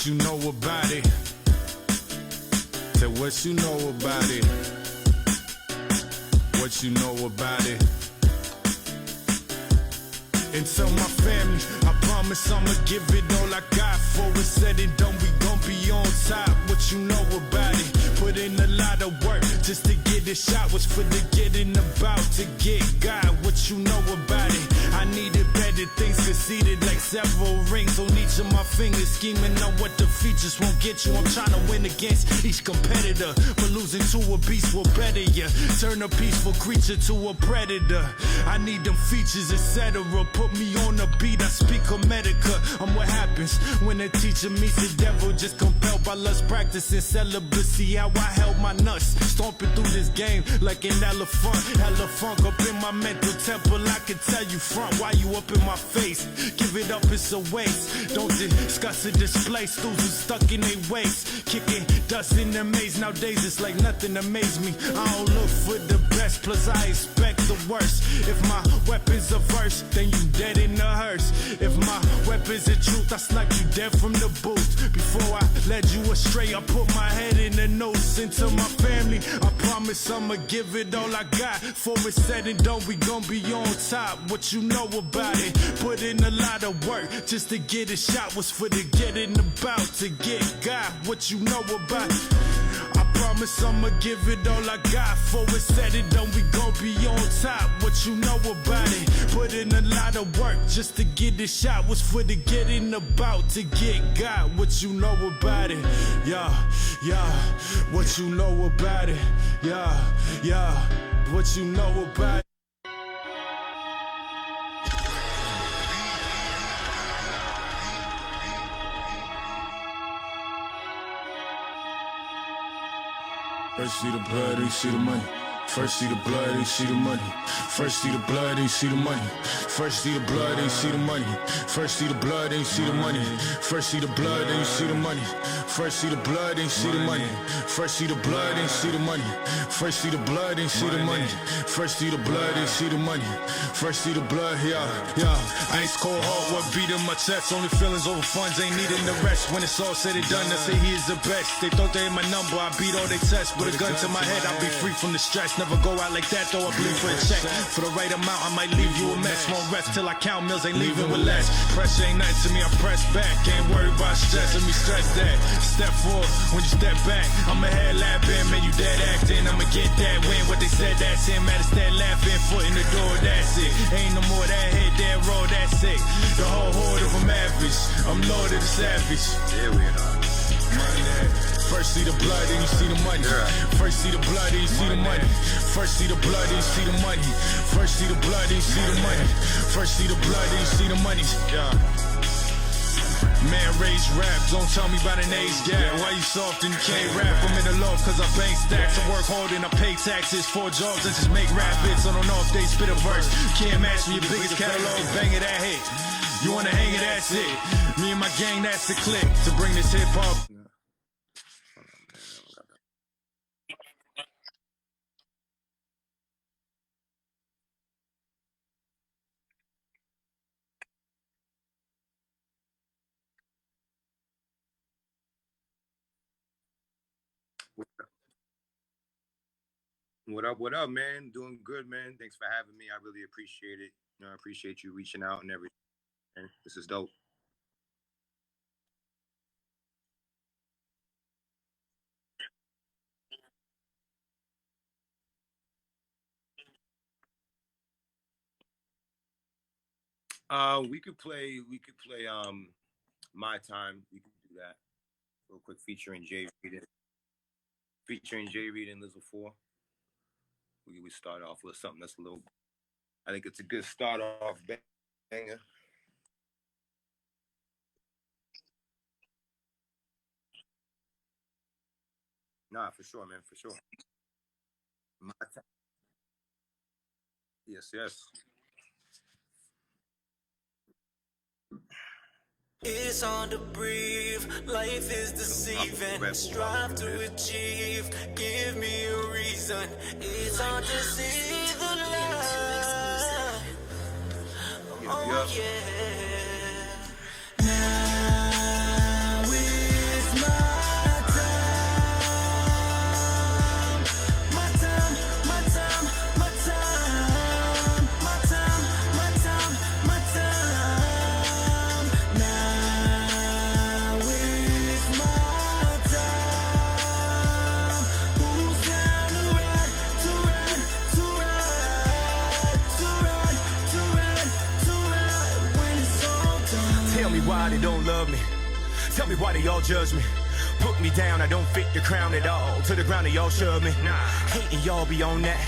What you know about it? Say what you know about it. What you know about it. And tell my family, I promise I'ma give it all I got. For it's said and done, we gon' be on top. What you know about it? Put in a lot of work just to get a shot. Was for the getting about to get God. What you know about it? I needed better things, conceded like several rings on each of my fingers. Scheming on what the features won't get you. I'm trying to win against each competitor, but losing to a beast will better ya. Turn a peaceful creature to a predator. I need them features, etc. Put me on a beat, I speak Medica. I'm what happens when a teacher meets the devil. Just compelled by lust, practicing celibacy. How I held my nuts, stomping through this game like an elephant. Hella funk up in my mental temple. I can tell you front, why you up in my face? Give it up, it's a waste. Don't discuss it, display. Stools are stuck in their waist. Kicking dust in their maze. Nowadays it's like nothing amazed me. I don't look for the best, plus I expect the worst. If my weapon's a verse, then you dead in the hearse. If my weapon's the truth, I snipe you dead from the booth. Before I led you astray, I put my head in the noose. Into my family, I promise I'ma give it all I got. For it's said and done, we gon' be on top. What you know about it? Put in a lot of work just to get a shot. Was for the getting about to get God. What you know about it? I promise I'ma give it all I got. For it's said and done, we gon' be on top. What you know about it? Put in a lot of work just to get a shot. Was for the getting about to get God. What you know about it? Yeah, yeah. What you know about it? Yeah, yeah. What you know about it? First see the blood, then see the money. First see the blood, then see the money. First see the blood, then see the money. First see the blood, then see the money. First see the blood, then see the money. First see the blood, then see the money. First see the blood, then see the money. First see the blood, then see the money. First see the blood, then see the money. First see the blood, then see the money. First see the blood, yeah, yeah. Ice cold heart, what beat in my chest? Only feelings over funds, ain't needing the rest. When it's all said and done, I say he is the best. They thought they had my number, I beat all they tests. With a gun to my head, I'll be free from the stress. Never go out like that, though I bleed for a check. For the right amount, I might leave you a mess. Won't rest till I count mills, ain't leaving with less. Pressure ain't nothing to me, I press back. Ain't worried about stress, let me stress that. Step forward, when you step back, I'm a head lapping, man, you dead acting. I'ma get that win, what they said, that's it. Matter that laughing, foot in the door, that's it. Ain't no more that hit, that roll, that's it. The whole horde of them average, I'm Lord of the Savage. Here we are. First see the blood, then you see the money. First see the blood, then you see the money. First see the blood, then you see the money. First see the blood, then you see the money. First see the blood, then you see the money. Man, raised rap, don't tell me about an age gap. Why you soft and you can't rap? I'm in the loft cause I bank stacks. I work hard and I pay taxes. 4 jobs and just make rap hits. On and off, they spit a verse. Can't match me, your biggest catalog, bang it, that hit. You wanna hang it, that's it. Me and my gang, that's the click. To bring this hip hop. What up, man? Doing good, man. Thanks for having me. I really appreciate it. You know, I appreciate you reaching out and everything. This is dope. We could play My Time. We could do that real quick, featuring Jay Reed and Lizzle 4. We start off with something that's a little, I think it's a good start off banger. Nah, for sure, man, for sure. My Time. Yes, yes. It's hard to breathe, life is deceiving. Strive to achieve, give me a reason. It's hard to see the light. Oh yeah. Now Tell me why they all judge me. Put me down, I don't fit the crown at all. To the ground they all shove me. Hating y'all be on that.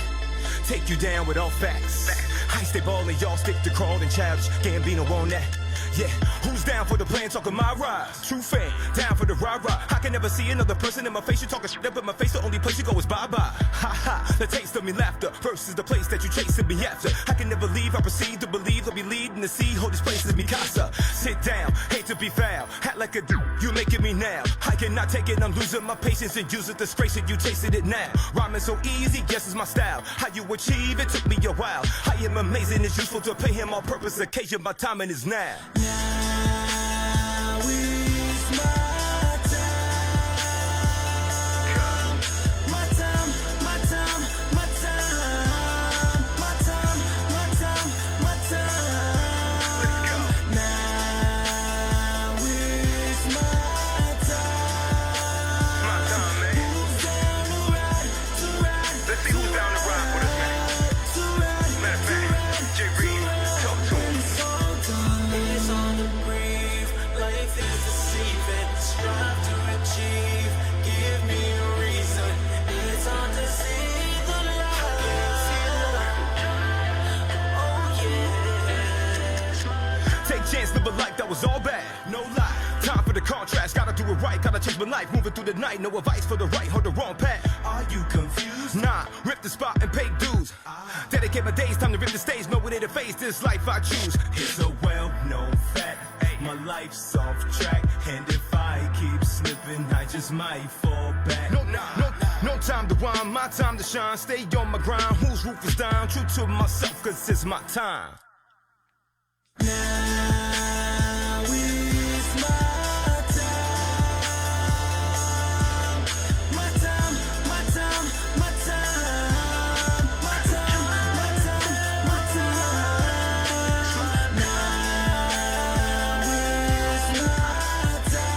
Take you down with all facts. I stay ballin', y'all stick to crawl and challenge. Gambino on that. Yeah, who's down for the plan, talking my ride? True fan, down for the rah-rah. I can never see another person in my face. You talking shit up in my face, the only place you go is bye-bye. Ha-ha, the taste of me laughter versus the place that you chasing me after. I can never leave, I proceed to believe I'll be leading the sea. Hold this place is me casa. Sit down, hate to be foul. Act like a dude, you making me now. I cannot take it, I'm losing my patience and use it, disgrace it, you chasing it now. Rhyming so easy, guess it's my style. How you achieve it took me a while. I am amazing, it's useful to pay him on purpose. Occasion, my timing is now. Now is my time. My time, my time, my time. My time, my time, my time. Now is my time. My time, man. Who's down to ride, to ride? Let's see who's down to ride with us, man. To ride, Matter of fact, Jay Reed, talk to him. it's on the brief. Life is deceiving. Strive to achieve. Give me a reason. It's hard to see the light. Oh yeah. Take chance, live a life that was all bad, no lie. Time for the contrast, gotta do it right. Gotta change my life, moving through the night. No advice for the right or the wrong path. Are you confused? Nah, rip the spot and pay dues. Dedicate my days, time to rip the stage. Know it to face this life I choose. It's a well-known fact. My life's off track, and if I keep slipping, I just might fall back. No time to whine, my time to shine. Stay on my grind, whose roof is down? True to myself, cause it's my time. Now is my time. My time, my time, my time. My time, my time, my time. Now is my time.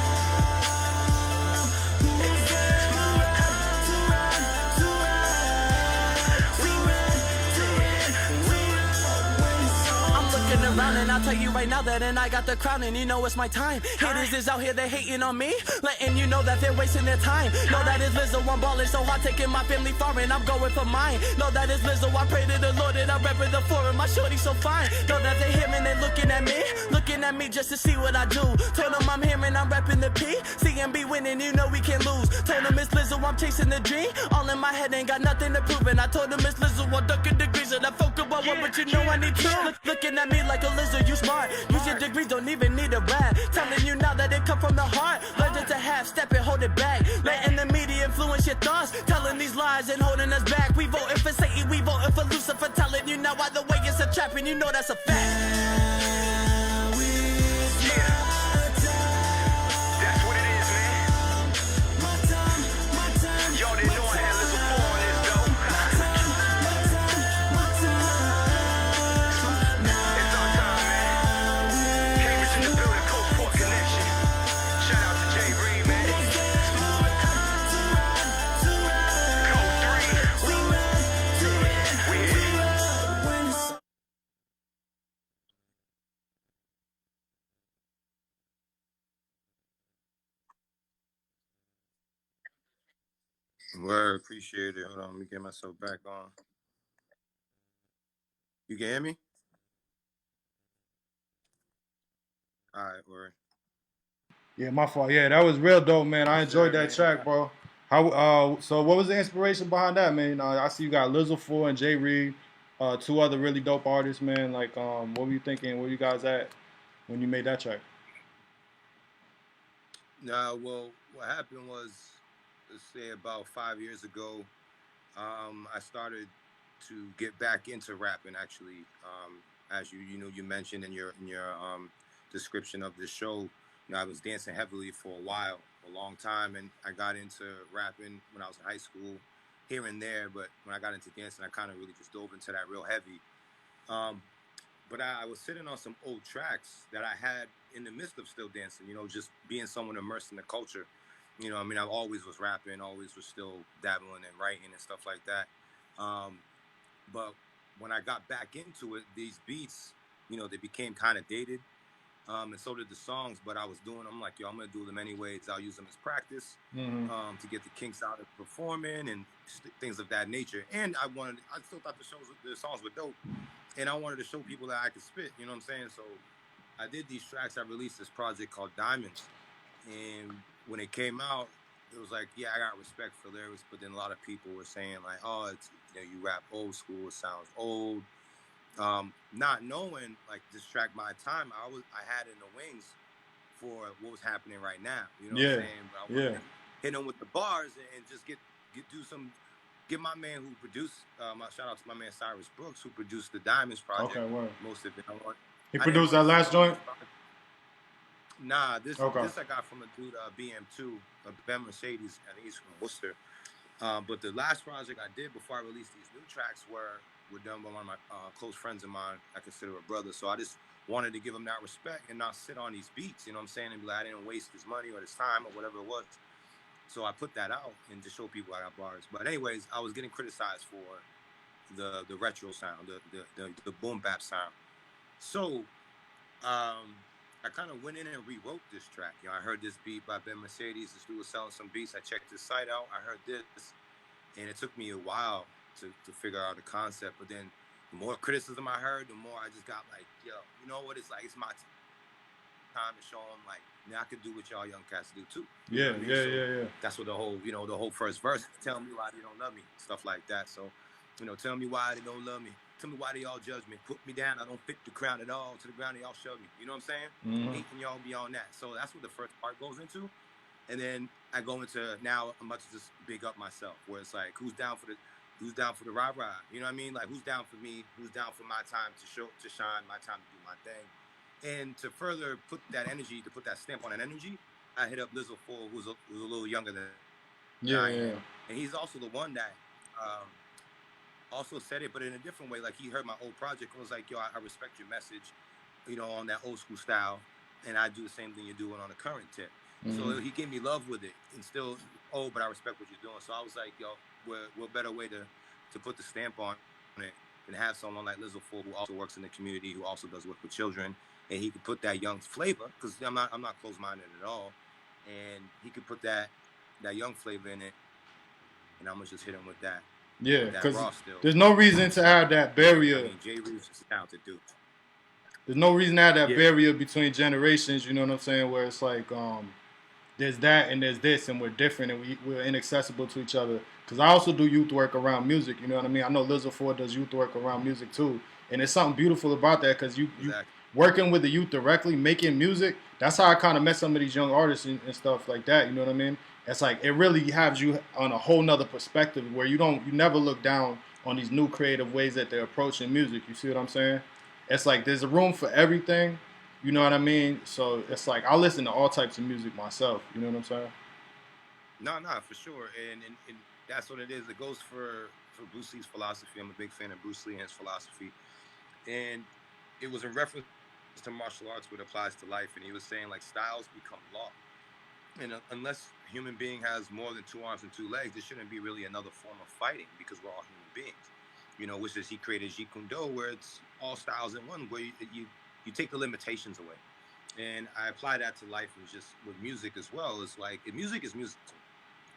Who's there to ride, to ride, to ride? To ride, to ride, to ride. I'm looking around and I'll tell you right now that I got the crown and you know it's my time. Haters is out here, they hating on me, letting you know that they're wasting their time. Know that it's Lizzo, I'm ballin' so hard, taking my family foreign, I'm going for mine. Know that it's Lizzo, I pray to the Lord that I'm reppin' the foreign, my shorty so fine. Know that they hear me, they looking at me just to see what I do. Told them I'm here and I'm reppin' the P, CMB winning, you know we can't lose. Told them it's Lizzo, I'm chasing the dream, all in my head ain't got nothing to prove. And I told them it's Lizzo, I'm ducking degrees and I focus about one, but you know I need two. Looking at me like a lizard, you smart. Use your degree, don't even need a rap. Telling you now that it come from the heart. Legend to half, step it, hold it back. Letting the media influence your thoughts. Telling these lies and holding us back. We voting for Satan, we voting for Lucifer. Telling you now either way it's a trap and you know that's a fact. Now is my time. That's what it is, man. My time, my time. Y'all didn't know I had Lizzo 4 on this, though. My time, my time, my time. It's our time, man. Cambridge in the building, Coast Port Connection. Shout out to Jay Reed, man. Code 3. We here. Word, appreciate it. Hold on, let me get myself back on. You can hear me? All right, word. Yeah, my fault. Yeah, that was real dope, man. I enjoyed that track, bro. How? So what was the inspiration behind that, man? I see you got Lizzo 4 and Jay Reed, two other really dope artists, man. Like, what were you thinking? Where you guys at when you made that track? Nah, well, what happened was, let's say about 5 years ago, I started to get back into rapping. Actually, as you mentioned in your description of the show, I was dancing heavily for a while, a long time, and I got into rapping when I was in high school, here and there. But when I got into dancing, I kind of really just dove into that real heavy. But I was sitting on some old tracks that I had in the midst of still dancing, just being someone immersed in the culture. I always was rapping, always was still dabbling and writing and stuff like that. But when I got back into it, these beats, they became kind of dated. And so did the songs. But I was doing, I'm like, yo, I'm gonna do them anyways. I'll use them as practice to get the kinks out of performing and things of that nature. And I still thought the songs were dope, and I wanted to show people that I could spit. You know what I'm saying? So I did these tracks. I released this project called Diamonds, and when it came out, it was like, yeah, I got respect for lyrics, but then a lot of people were saying like, oh, it's, you know, you rap old school, it sounds old. Not knowing like this track my time, I had in the wings for what was happening right now. You know what I'm saying? But I wanted to hit them with the bars and just get my man who produced. My shout out to my man Cyrus Brooks who produced the Diamonds project. Okay, word. Most of it. He produced that last joint? Nah, this I got from a dude, BM2, Ben Mercedes, and he's from Worcester. But the last project I did before I released these new tracks were done by one of my close friends of mine I consider a brother. So I just wanted to give him that respect and not sit on these beats, you know what I'm saying? And be like, I didn't waste his money or his time or whatever it was. So I put that out and just show people I got bars. But anyways, I was getting criticized for the retro sound, the boom bap sound. So I kind of went in and rewrote this track. You know, I heard this beat by Ben Mercedes. This dude was selling some beats. I checked his site out. I heard this, and it took me a while to figure out the concept. But then the more criticism I heard, the more I just got like, yo, you know what? It's like, it's my time to show them, like, now I could do what y'all young cats do too. Yeah. That's what the whole first verse, tell me why they don't love me, stuff like that. So, you know, tell me why they don't love me. Tell me why they all judge me. Put me down. I don't fit the crown at all. To the ground, they all shove me. You know what I'm saying? Hating y'all beyond that. So that's what the first part goes into. And then I go into now I'm about to just big up myself, where it's like, who's down for the rah-rah? You know what I mean? Like, who's down for me? Who's down for my time to shine, my time to do my thing? And to further put that energy, to put that stamp on that energy, I hit up Lizzo 4, who's a little younger than I am. And he's also the one that also said it, but in a different way. Like, he heard my old project and was like, yo, I respect your message, you know, on that old school style, and I do the same thing you're doing on the current tip. So he gave me love with it, and still, but I respect what you're doing. So I was like, yo, what better way to put the stamp on it than have someone like Lizzo 4, who also works in the community, who also does work with children, and he could put that young flavor, because I'm not close-minded at all, and he could put that young flavor in it, and I'm gonna just hit him with that. Yeah, because there's no reason to have that barrier. I mean, Jay Reeves is a talented dude. There's no reason to have that barrier between generations, you know what I'm saying, where it's like, there's that and there's this, and we're different, and we're inaccessible to each other. Because I also do youth work around music, you know what I mean? I know Lizzo 4 does youth work around music too, and there's something beautiful about that, because you working with the youth directly, making music, that's how I kind of met some of these young artists and stuff like that, you know what I mean? It's like, it really has you on a whole nother perspective where you never look down on these new creative ways that they're approaching music. You see what I'm saying? It's like there's a room for everything. You know what I mean? So it's like I listen to all types of music myself. You know what I'm saying? No, for sure. And that's what it is. It goes for Bruce Lee's philosophy. I'm a big fan of Bruce Lee and his philosophy. And it was in reference to martial arts, but it applies to life. And he was saying, like, styles become law. And unless a human being has more than 2 arms and 2 legs, there shouldn't be really another form of fighting, because we're all human beings. You know, which is, he created Jeet Kune Do, where it's all styles in one, where you take the limitations away. And I apply that to life, and just with music as well. It's like, music is music to me.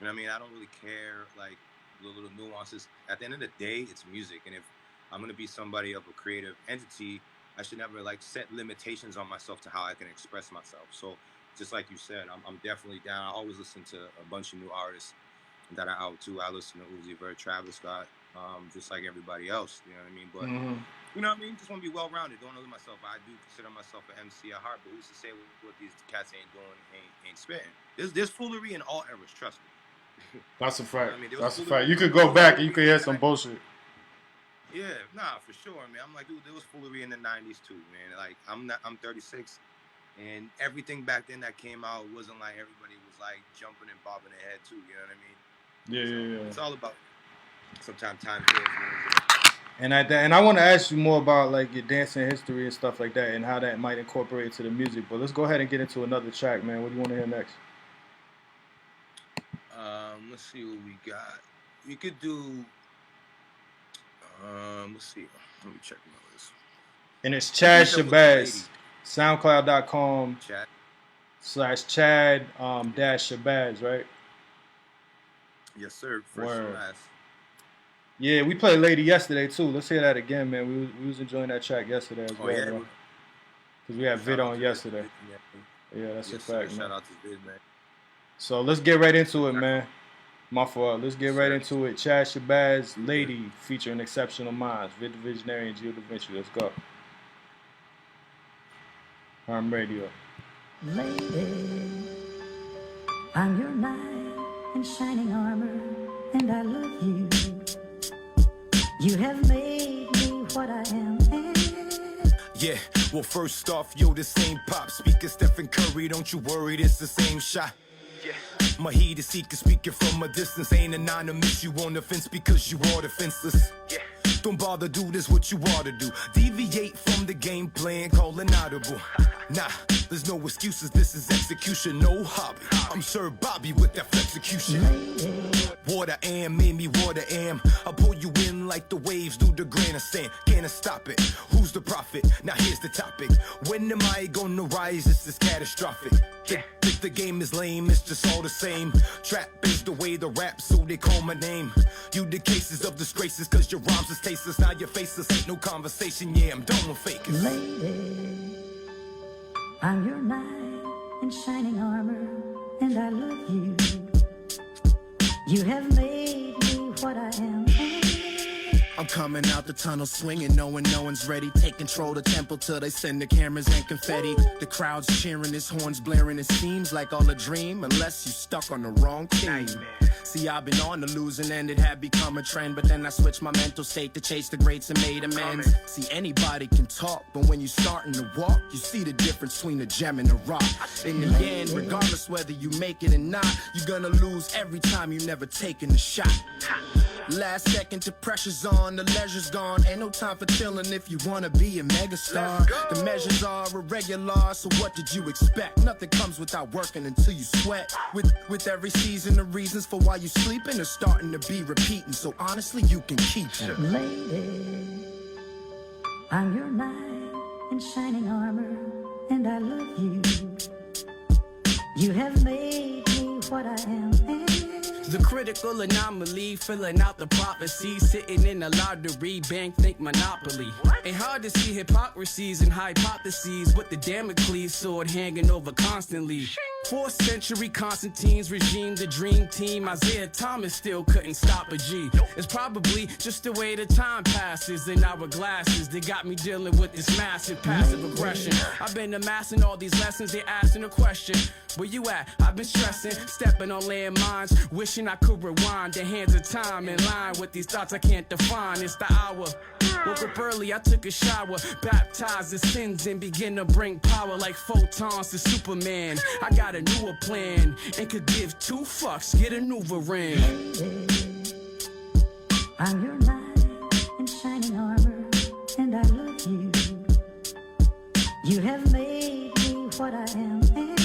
You know what I mean? I don't really care, like, the little nuances. At the end of the day, it's music. And if I'm going to be somebody of a creative entity, I should never, like, set limitations on myself to how I can express myself. So, just like you said, I'm definitely down. I always listen to a bunch of new artists that are out too. I listen to Uzi Vert, Travis Scott, just like everybody else. You know what I mean? But you know what I mean? Just want to be well-rounded. Don't know myself. I do consider myself an MC at heart, but who's to say what these cats ain't doing, ain't spitting? There's foolery in all eras. Trust me. That's a fact. You know what I mean? That's a fact. You could go back and you could hear some bullshit. Yeah, nah, for sure. I mean, I'm like, dude, there was foolery in the '90s too, man. Like, I'm 36. And everything back then that came out wasn't like everybody was like jumping and bobbing their head too. You know what I mean? Yeah. It's all about sometimes time kills. And I want to ask you more about like your dancing history and stuff like that, and how that might incorporate into the music. But let's go ahead and get into another track, man. What do you want to hear next? Let's see what we got. We could do. Let's see. Let me check my list. And it's Chad Shabazz. SoundCloud.com Chad. /Chad dash Shabazz, right? Yes, sir. First and last. Yeah, we played Lady yesterday too. Let's hear that again, man. We was enjoying that track yesterday as well, Yeah, bro. Because we had Vid on yesterday. Yeah, that's a fact, man. Shout out to Vid, man. So let's get right into it, man. My fault. Let's get right into it. Chad Shabazz, Lady, featuring Exceptional Minds, Vid the Visionary, and Gio Da Vinci. Let's go. Herm Radio. Lady, I'm your knight in shining armor, and I love you. You have made me what I am. Yeah, well first off, yo, this ain't pop. Speaker Stephen Curry, don't you worry, this the same shot. Yeah. My heat is seeker, speaking from a distance. Ain't anonymous, you on the fence because you are defenseless. Yeah. Don't bother, do this what you ought to do. Deviate from the game plan, call an audible. Nah, there's no excuses, this is execution, no hobby. I'm Sir Bobby with that execution. Water am, made me water am. I'll pull you in like the waves do the grain of sand. Can't stop it, who's the prophet? Now here's the topic. When am I gonna rise? This is catastrophic. Think the game is lame, it's just all the same. Trap is the way the rap, so they call my name. You the cases of disgraces, cause your rhymes is tasteless. Now your faceless, ain't no conversation, yeah, I'm done with fakers. Lady, I'm your knight in shining armor, and I love you. You have made me what I am. I'm coming out the tunnel swinging, knowing no one's ready. Take control of the temple till they send the cameras and confetti. The crowd's cheering, his horns blaring. It seems like all a dream, unless you stuck on the wrong team. See, I've been on the losing end, it had become a trend. But then I switched my mental state to chase the greats and made amends. See, anybody can talk, but when you starting to walk, you see the difference between a gem and a rock. In the end, regardless whether you make it or not, you're gonna lose every time you never taking a shot. Last second, the pressure's on, the leisure's gone. Ain't no time for chillin' if you wanna be a megastar. The measures are irregular, so what did you expect? Nothing comes without working until you sweat. With every season, the reasons for why you sleeping are starting to be repeating. So honestly, you can keep it. Lady, I'm your knight in shining armor, and I love you. You have made me what I am. The critical anomaly, filling out the prophecy, sitting in a lottery, bank think monopoly. Ain't hard to see hypocrisies and hypotheses, with the Damocles sword hanging over constantly. 4th century Constantine's regime, the dream team. Isaiah Thomas still couldn't stop a G. It's probably just the way the time passes in our glasses. They got me dealing with this massive passive aggression. I've been amassing all these lessons, they asking a question. Where you at? I've been stressing, stepping on landmines, wishing I could rewind the hands of time in line with these thoughts I can't define. It's the hour. Woke up early, I took a shower, baptized the sins and begin to bring power like photons to Superman. I got a newer plan and could give 2 fucks, get a new ring. I'm your knight in shining armor, and I love you. You have made me what I am, and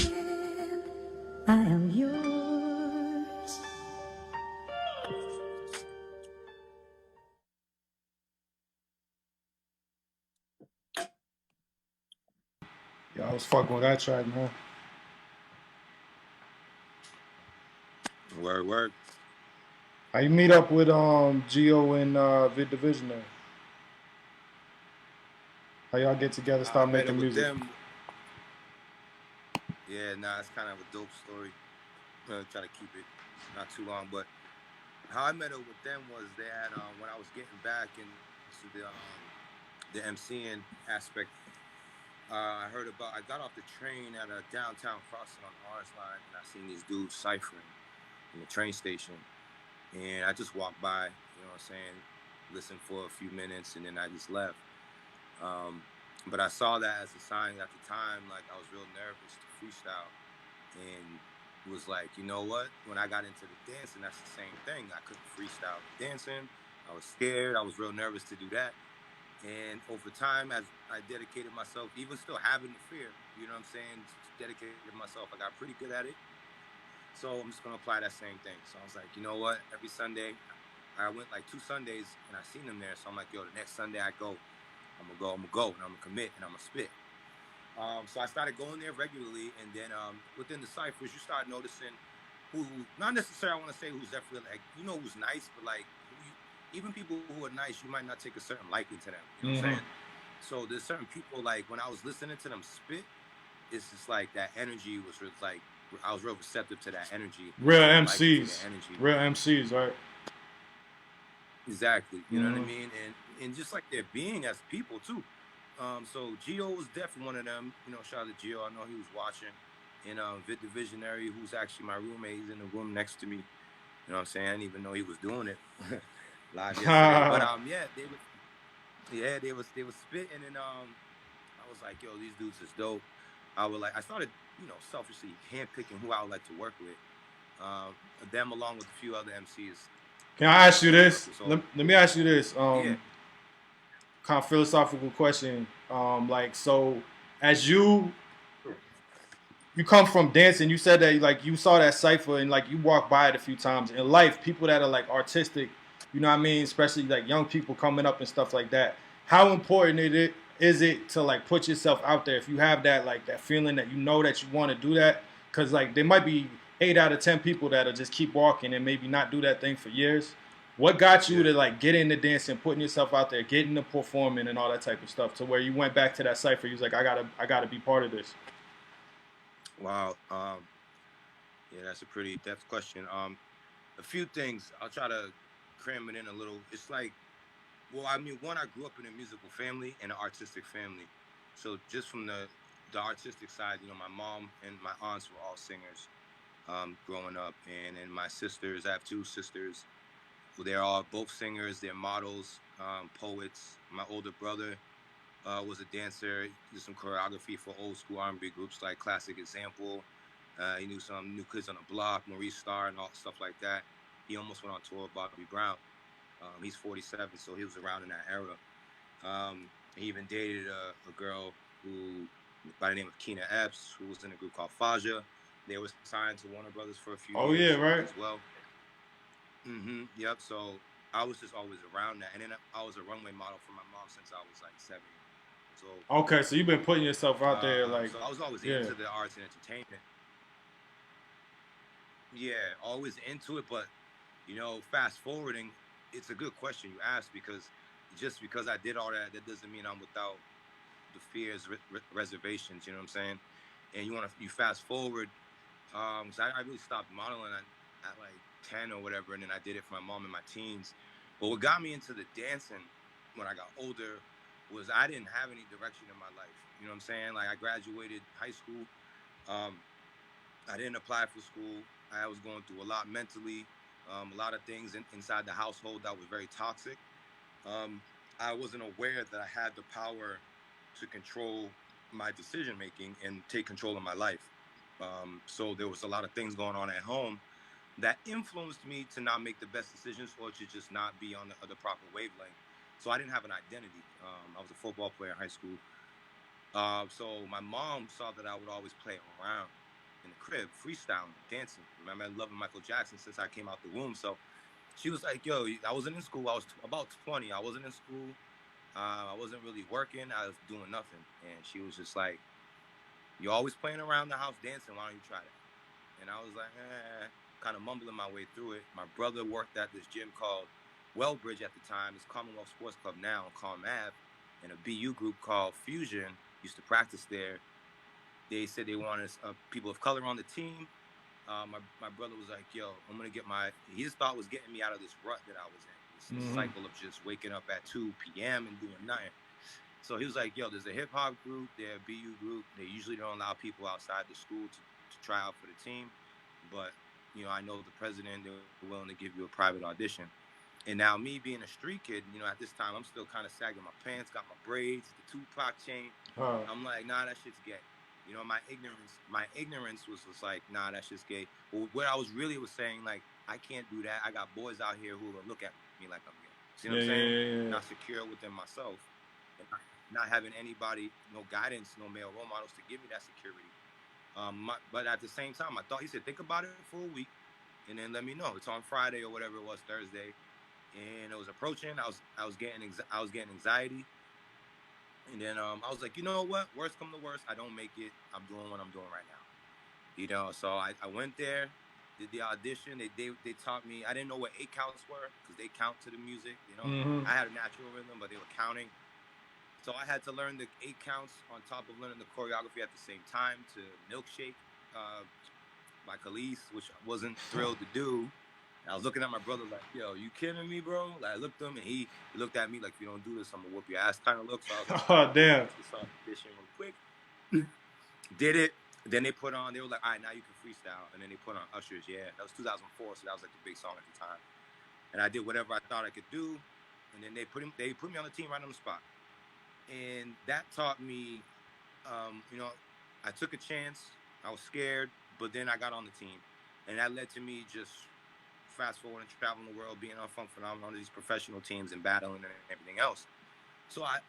I am yours. Yeah, I was fucking with that track, man. Word. How you meet up with Gio and Vid the Visionary? How y'all get together, start making music? Them. Yeah, it's kind of a dope story. Try to keep it not too long, but how I met up with them was they had when I was getting back into the MCing aspect. I got off the train at a downtown crossing on the Orange Line, and I seen these dudes ciphering in the train station. And I just walked by, you know what I'm saying, listened for a few minutes, and then I just left. But I saw that as a sign at the time, like I was real nervous to freestyle. And it was like, you know what? When I got into the dancing, that's the same thing. I couldn't freestyle dancing. I was scared. I was real nervous to do that. And over time, as I dedicated myself, even still having the fear, you know what I'm saying, dedicated myself, I got pretty good at it. So I'm just going to apply that same thing. So I was like, you know what? Every Sunday, I went like 2 Sundays, and I seen them there. So I'm like, yo, the next Sunday I go, I'm going to go, and I'm going to commit, and I'm going to spit. So I started going there regularly, and then within the ciphers, you start noticing who, not necessarily I want to say who's definitely like, you know, who's nice, but like who you, even people who are nice, you might not take a certain liking to them. You know what I'm saying? So there's certain people, like when I was listening to them spit, it's just like that energy was like, I was real receptive to that energy. Real Liking to MCs. their energy. Real MCs, right? Exactly. You know what I mean? And just like their being as people too. So Gio was definitely one of them. You know, shout out to Gio. I know he was watching. And Vid the Visionary, who's actually my roommate, he's in the room next to me. You know what I'm saying? I didn't even know he was doing it live yesterday. But yeah, they was spitting, and I was like, yo, these dudes is dope. I started, you know, selfishly handpicking who I would like to work with. Them along with a few other MCs. Can I ask you this? So, Let me ask you this. yeah. Kind of philosophical question. Like, so as you come from dancing, you said that like you saw that cipher and like you walked by it a few times. In life, people that are like artistic, you know what I mean, especially like young people coming up and stuff like that. How important is it to like put yourself out there if you have that like that feeling that you know that you want to do that? Because like there might be 8 out of 10 people that'll just keep walking and maybe not do that thing for years. What got you to like get into dancing, putting yourself out there, getting to performing and all that type of stuff, to where you went back to that cipher? You was like, I gotta be part of this. Wow. Yeah, that's a pretty depth question. A few things. I'll try to cram it in a little. It's like, well, I mean, one, I grew up in a musical family and an artistic family. So just from the artistic side, you know, my mom and my aunts were all singers growing up, and then my sisters. I have 2 sisters. Well, they're all both singers. They're models, poets. My older brother was a dancer. Did some choreography for old school R&B groups like Classic Example. He knew some New Kids on the Block, Maurice Starr, and all stuff like that. He almost went on tour with Bobby Brown. He's 47, so he was around in that era. He even dated a girl who, by the name of Keena Epps, who was in a group called Faja. They were signed to Warner Brothers for a few years as well. Yep. So I was just always around that, and then I was a runway model for my mom since I was like 7. So okay, so you've been putting yourself out there, like. So I was always into the arts and entertainment. Yeah, always into it, but you know, fast forwarding, it's a good question you asked, because just because I did all that, that doesn't mean I'm without the fears, reservations. You know what I'm saying? And you fast forward. So I really stopped modeling at like 10 or whatever, and then I did it for my mom in my teens. But what got me into the dancing when I got older was I didn't have any direction in my life. You know what I'm saying? Like, I graduated high school. I didn't apply for school. I was going through a lot mentally, a lot of things inside the household that was very toxic. I wasn't aware that I had the power to control my decision making and take control of my life. So there was a lot of things going on at home that influenced me to not make the best decisions, or to just not be on the proper wavelength. So I didn't have an identity. I was a football player in high school. So my mom saw that I would always play around in the crib, freestyling, dancing. Remember, I loving Michael Jackson since I came out the womb. So she was like, yo, I wasn't in school. I was about 20. I wasn't in school. I wasn't really working. I was doing nothing. And she was just like, you're always playing around the house dancing. Why don't you try that? And I was like, kind of mumbling my way through it. My brother worked at this gym called Wellbridge at the time. It's Commonwealth Sports Club now on Calm Ave. And a BU group called Fusion used to practice there. They said they wanted people of color on the team. My brother was like, yo, I'm going to get his thought was getting me out of this rut that I was in. This cycle of just waking up at 2 p.m. and doing nothing. So he was like, yo, there's a hip hop group, they're a BU group. They usually don't allow people outside the school to try out for the team. But, you know, I know the president, they're willing to give you a private audition. And now me being a street kid, you know, at this time, I'm still kind of sagging my pants, got my braids, the Tupac chain. I'm like, nah, that shit's gay. You know, my ignorance was just like, nah, that's just gay. Well, what I was saying, like, I can't do that. I got boys out here who will look at me like I'm gay. See what I'm saying? Yeah. Not secure within myself. And not having anybody, no guidance, no male role models to give me that security. But at the same time, he said, think about it for a week and then let me know. It's on Friday or whatever it was, Thursday. And it was approaching. I was getting anxiety. And then I was like, you know what? Worst come to worst, I don't make it. I'm doing what I'm doing right now. You know, so I went there, did the audition. They taught me. I didn't know what 8 counts were because they count to the music. You know, I had a natural rhythm, but they were counting. So I had to learn the 8 counts on top of learning the choreography at the same time to Milkshake by Khalees, which I wasn't thrilled to do. And I was looking at my brother like, yo, you kidding me, bro? Like, I looked at him and he looked at me like, if you don't do this, I'm gonna whoop your ass kind of look. So I was like, oh, damn. Let's start audition real quick. Did it. Then they put on, they were like, all right, now you can freestyle. And then they put on Usher's, yeah. That was 2004, so that was like the big song at the time. And I did whatever I thought I could do. And then they put me on the team right on the spot. And that taught me, you know, I took a chance. I was scared, but then I got on the team. And that led to me just fast forward and traveling the world, being on Funk Phenomenal, on these professional teams and battling and everything else. So I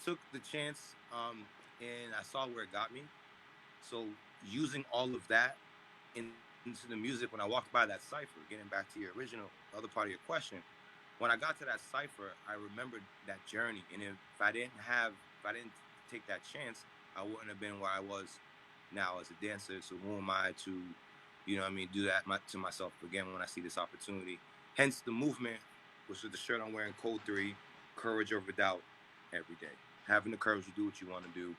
took the chance and I saw where it got me. So using all of that into the music, when I walked by that cipher, getting back to your original other part of your question, when I got to that cipher, I remembered that journey. And if I didn't take that chance, I wouldn't have been where I was now as a dancer. So who am I to, you know what I mean, do that to myself again when I see this opportunity? Hence the movement, which is the shirt I'm wearing, Code 3, courage over doubt every day. Having the courage to do what you want to do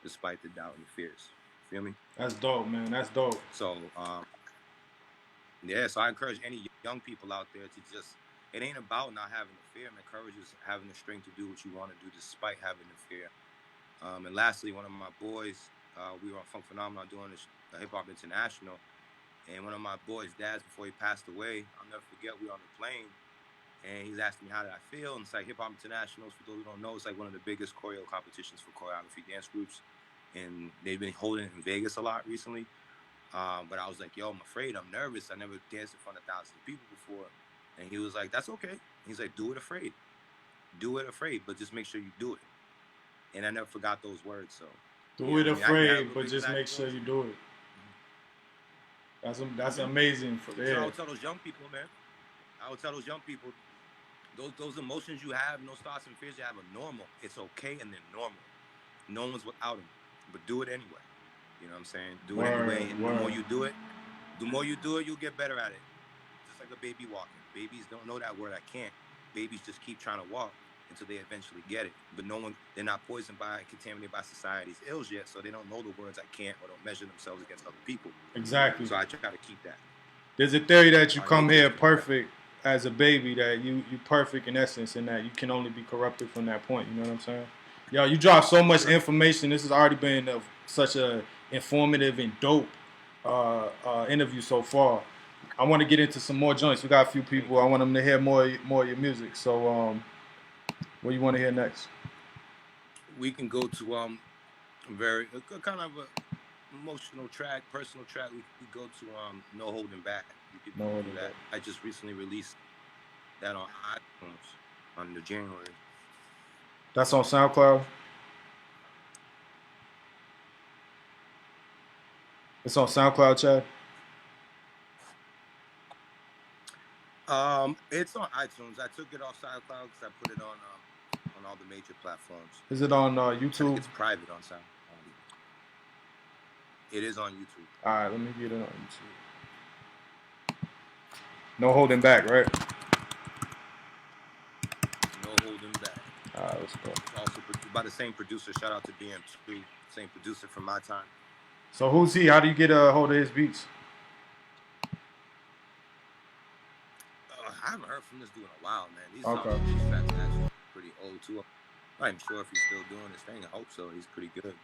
despite the doubt and the fears. Feel me? That's dope, man. That's dope. So, yeah, so I encourage any young people out there to just, it ain't about not having the fear, man. Courage is having the strength to do what you want to do despite having the fear. And lastly, one of my boys, we were on Funk Phenomenal doing this Hip Hop International. And one of my boys' dads, before he passed away, I'll never forget, we were on the plane. And he's asking me, how did I feel? And it's like Hip Hop Internationals, for those who don't know, it's like one of the biggest choreo competitions for choreography dance groups. And they've been holding it in Vegas a lot recently. But I was like, yo, I'm afraid, I'm nervous. I never danced in front of thousands of people before. And he was like, that's okay. He's like, do it afraid. Do it afraid, but just make sure you do it. And I never forgot those words. So do it afraid, but just make sure you do it. That's amazing. So I would tell those young people, man. I would tell those young people, those emotions you have, those thoughts and fears you have are normal. It's okay and they're normal. No one's without them, but do it anyway. You know what I'm saying? Do it anyway. And the more you do it, you'll get better at it. Just like a baby walking. Babies don't know that word, I can't. Babies just keep trying to walk until they eventually get it. But they're not poisoned by, contaminated by society's ills yet, so they don't know the words I can't or don't measure themselves against other people. Exactly. So I try to keep that. There's a theory that you come here perfect as a baby, that you perfect in essence, and that you can only be corrupted from that point. You know what I'm saying? Yo, you dropped so much information. This has already been such a informative and dope interview so far. I want to get into some more joints. We got a few people. I want them to hear more of your music. So, what do you want to hear next? We can go to a kind of a emotional track, personal track. We go to No Holding Back. You can do that. I just recently released that on iTunes on the January. That's on SoundCloud? It's on SoundCloud, Chad? It's on iTunes. I took it off SoundCloud because I put it on all the major platforms. Is it on YouTube? It's private on SoundCloud. It is on YouTube. All right, let me get it on YouTube. No Holding Back, right? No Holding Back. All right, let's go. It's also by the same producer. Shout out to BM2, same producer from my time. So who's he? How do you get a hold of his beats? I haven't heard from this dude in a while, man. These tracks are actually pretty old too. I'm not sure if he's still doing his thing. I hope so. He's pretty good.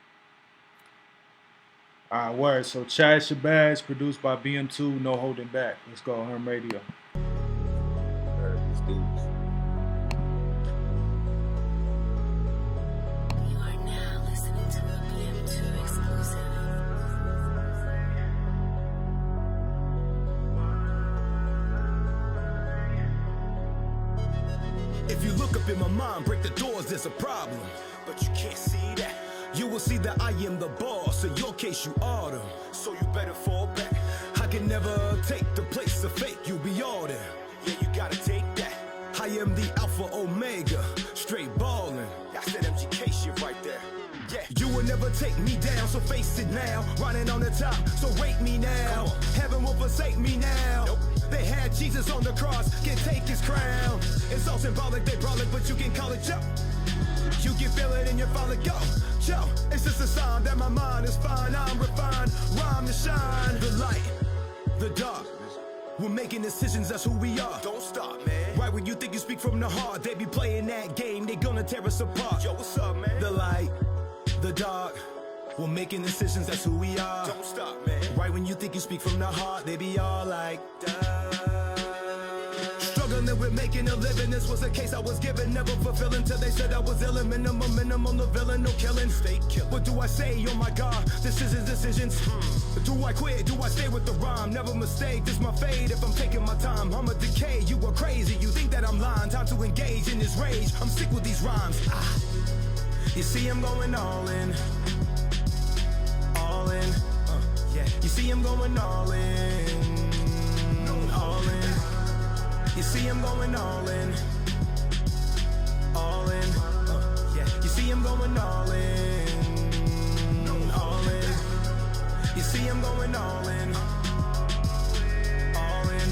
All right, word. So Chad Shabazz, produced by BM2, No Holding Back. Let's go, Herm Radio. These dudes. You are now listening to a BM2 exclusive. If you look up in my mind, break the doors, there's a problem. But you can't see that. You will see that I am the boss. In your case, you are them. So you better fall back. I can never take the place of fake. You be all there. Yeah, you gotta take that. I am the Alpha Omega. Straight ballin'. I said MGK shit right there. take me down, so face it now. Running on the top, so wake me now. Heaven will forsake me now. They had Jesus on the cross, can take his crown. It's all symbolic, they brawling, but you can call it Joe. You can feel it in your follow, go. Joe, it's just a sign that my mind is fine. I'm refined, rhyme to shine. The light, the dark. We're making decisions, that's who we are. Don't stop, man. Right when you think you speak from the heart, they be playing that game, they gonna tear us apart. Yo, what's up, man? The light, the dark. We're making decisions, that's who we are. Don't stop, man. Right when you think you speak from the heart, they be all like, struggling with making a living. This was a case I was given, never fulfilling till they said I was ill. Minimum, the villain, no killing. Stay killing. What do I say? Oh my God, decisions. Do I quit? Do I stay with the rhyme? Never mistake, this my fate. If I'm taking my time, I'm a decay. You are crazy, you think that I'm lying. Time to engage in this rage. I'm sick with these rhymes. You see, I'm going all in. All in. Yeah. You see, I'm going all in. All in. You see, I'm going all in. All in. Yeah. You see, I'm going all in. All in. You see, I'm going all in. All in.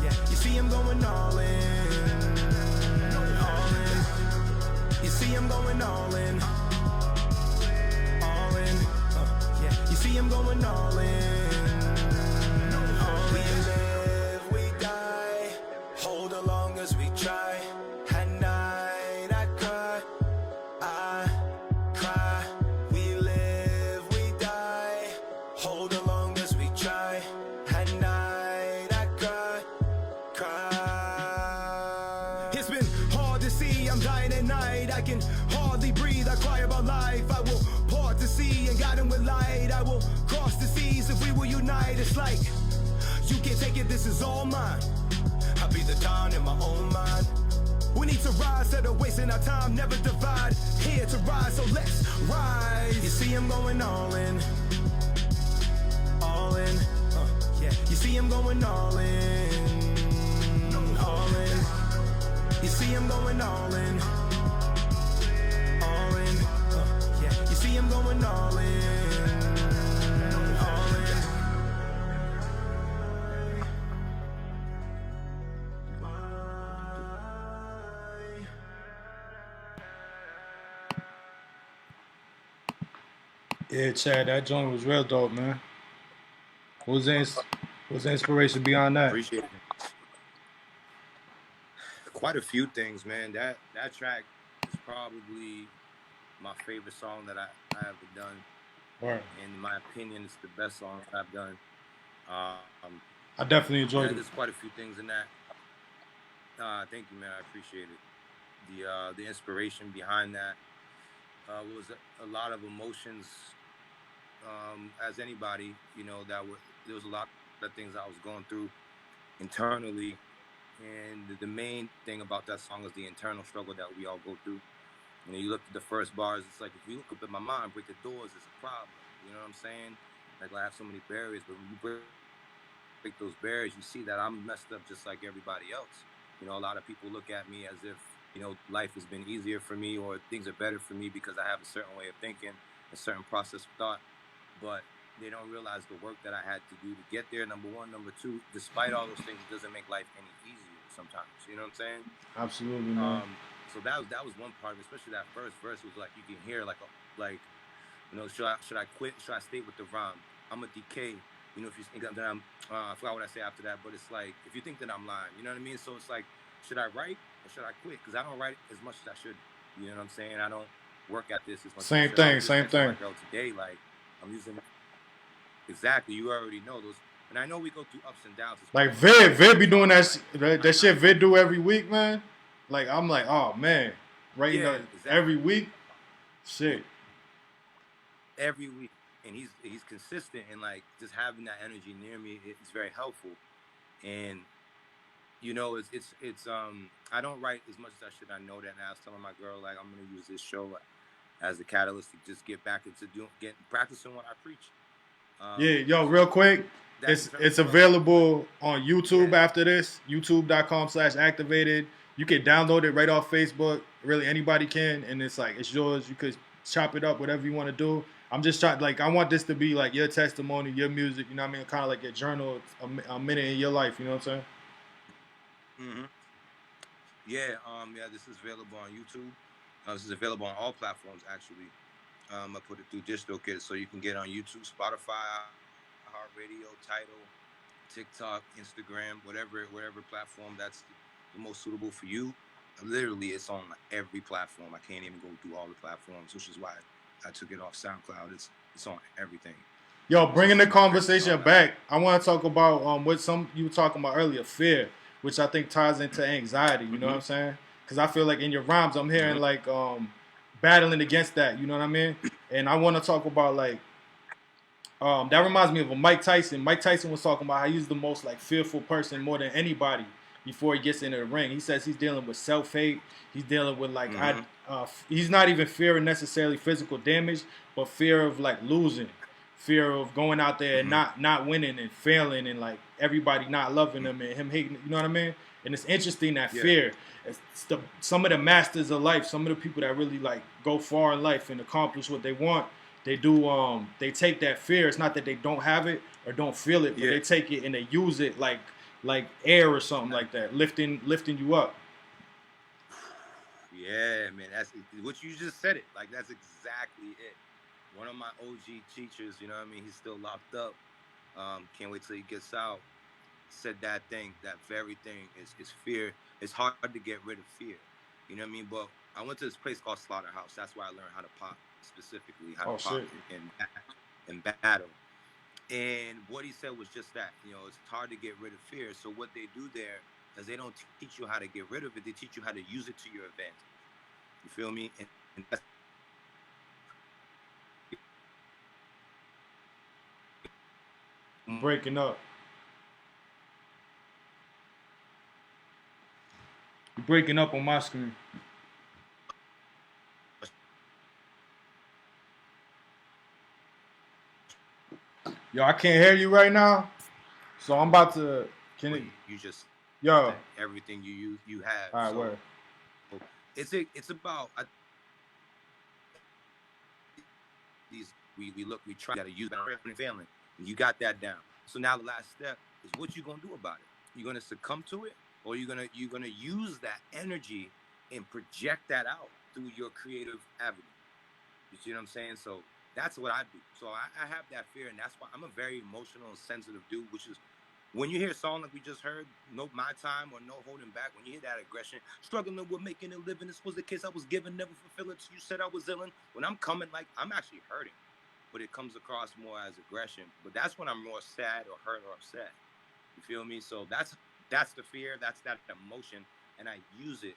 Yeah. You see, I'm going all in. All in. You see, I'm going all in. All in. Yeah. You see, I'm going all in. All in. We live, we die. Hold along as we try. At night I cry. We live, we die. Hold along as we try. At night I cry. It's been hard to see, I'm dying at night. I can hardly breathe, I cry about life. I will part to sea and guide him with light. I will cross the seas if we will unite. It's like, you can't take it, this is all mine. I'll be the dawn in my own mind. We need to rise, instead of wasting our time, never divide. Here to rise, so let's rise. You see, I'm going all in. All in. Yeah. You see, I'm going all in. All in. You see, I'm going all in. All in. Yeah. You see, I'm going all in. All in. Yeah, Chad, that joint was real dope, man. What was the inspiration beyond that? Appreciate it. Quite a few things, man. That track is probably my favorite song that I ever done. Right. In my opinion, it's the best song that I've done. I definitely enjoyed it. There's quite a few things in that. Thank you, man. I appreciate it. The inspiration behind that was a lot of emotions. As anybody, you know, there was a lot of things I was going through internally, and the main thing about that song is the internal struggle that we all go through. You know, you look at the first bars, it's like, if you look up at my mind, break the doors, it's a problem. You know what I'm saying? Like, I have so many barriers, but when you break those barriers, you see that I'm messed up just like everybody else. You know, a lot of people look at me as if, you know, life has been easier for me or things are better for me because I have a certain way of thinking, a certain process of thought. But they don't realize the work that I had to do to get there, number one. Number two, despite all those things, it doesn't make life any easier sometimes. You know what I'm saying? Absolutely, man. So that was one part of it, especially that first verse was like, you can hear like, you know, should I quit? Should I stay with the rhyme? I'm a decay. You know, if you think that I forgot what I say after that, but it's like, if you think that I'm lying, you know what I mean? So it's like, should I write or should I quit? Because I don't write as much as I should. You know what I'm saying? I don't work at this as much. Same as I thing, same thing. Girl, today, like, I'm using exactly. You already know those, and I know we go through ups and downs. Like Vid be doing that shit Vid do every week, man. Like, I'm like, oh man, writing exactly. Every week, shit. Every week, and he's consistent, and like just having that energy near me, it's very helpful. And you know, it's I don't write as much as I should. I know that now. I was telling my girl, like, I'm gonna use this show as a catalyst to just get back into practicing what I preach. Yeah, yo, real quick, it's available on YouTube after this. YouTube.com/activated. You can download it right off Facebook. Really, anybody can, and it's like, it's yours. You could chop it up, whatever you want to do. I'm just trying, like, I want this to be like your testimony, your music, you know what I mean? Kind of like your journal, a minute in your life, you know what I'm saying? Mm-hmm. Yeah, this is available on YouTube. This is available on all platforms, actually. I put it through DistroKid, so you can get on YouTube, Spotify, iHeartRadio, Tidal, TikTok, Instagram, whatever platform that's the most suitable for you. Literally, it's on every platform. I can't even go through all the platforms, which is why I took it off SoundCloud. It's on everything. Yo, bringing the conversation back, I want to talk about what some you were talking about earlier, fear, which I think ties into anxiety. You know what I'm saying? Because I feel like in your rhymes, I'm hearing like battling against that. You know what I mean? And I want to talk about like that reminds me of a Mike Tyson. Mike Tyson was talking about how he's the most like fearful person more than anybody before he gets into the ring. He says he's dealing with self-hate. He's dealing with like he's not even fearing necessarily physical damage, but fear of like losing, fear of going out there and not winning and failing and like everybody not loving him and him hating. You know what I mean? And it's interesting that fear. It's some of the masters of life, some of the people that really like go far in life and accomplish what they want. They do. They take that fear. It's not that they don't have it or don't feel it, but they take it and they use it like air or something like that, lifting you up. Yeah, man, that's what you just said. It like that's exactly it. One of my OG teachers, you know what I mean? He's still locked up. Can't wait till he gets out. Said that very thing is fear. It's hard to get rid of fear. You know what I mean? But I went to this place called Slaughterhouse. That's where I learned how to pop, specifically how to pop in battle. And what he said was just that. You know, it's hard to get rid of fear. So what they do there is they don't teach you how to get rid of it. They teach you how to use it to your advantage. You feel me? And that's breaking up. You're breaking up on my screen. Yo, I can't hear you right now, so I'm about to. You just everything you have. All right, word. It's about we try to use that failing. You got that down. So now the last step is what you gonna do about it. You're gonna succumb to it, or you're gonna use that energy and project that out through your creative avenue. You see what I'm saying? So that's what I do. So I have that fear, and that's why I'm a very emotional and sensitive dude, which is when you hear a song like we just heard, No My Time or No Holding Back, when you hear that aggression, struggling with making a living, this was the kiss I was given, never fulfill it, so you said I was ill. When I'm coming, like, I'm actually hurting, but it comes across more as aggression. But that's when I'm more sad or hurt or upset. You feel me? So that's the fear, that's that emotion, and I use it.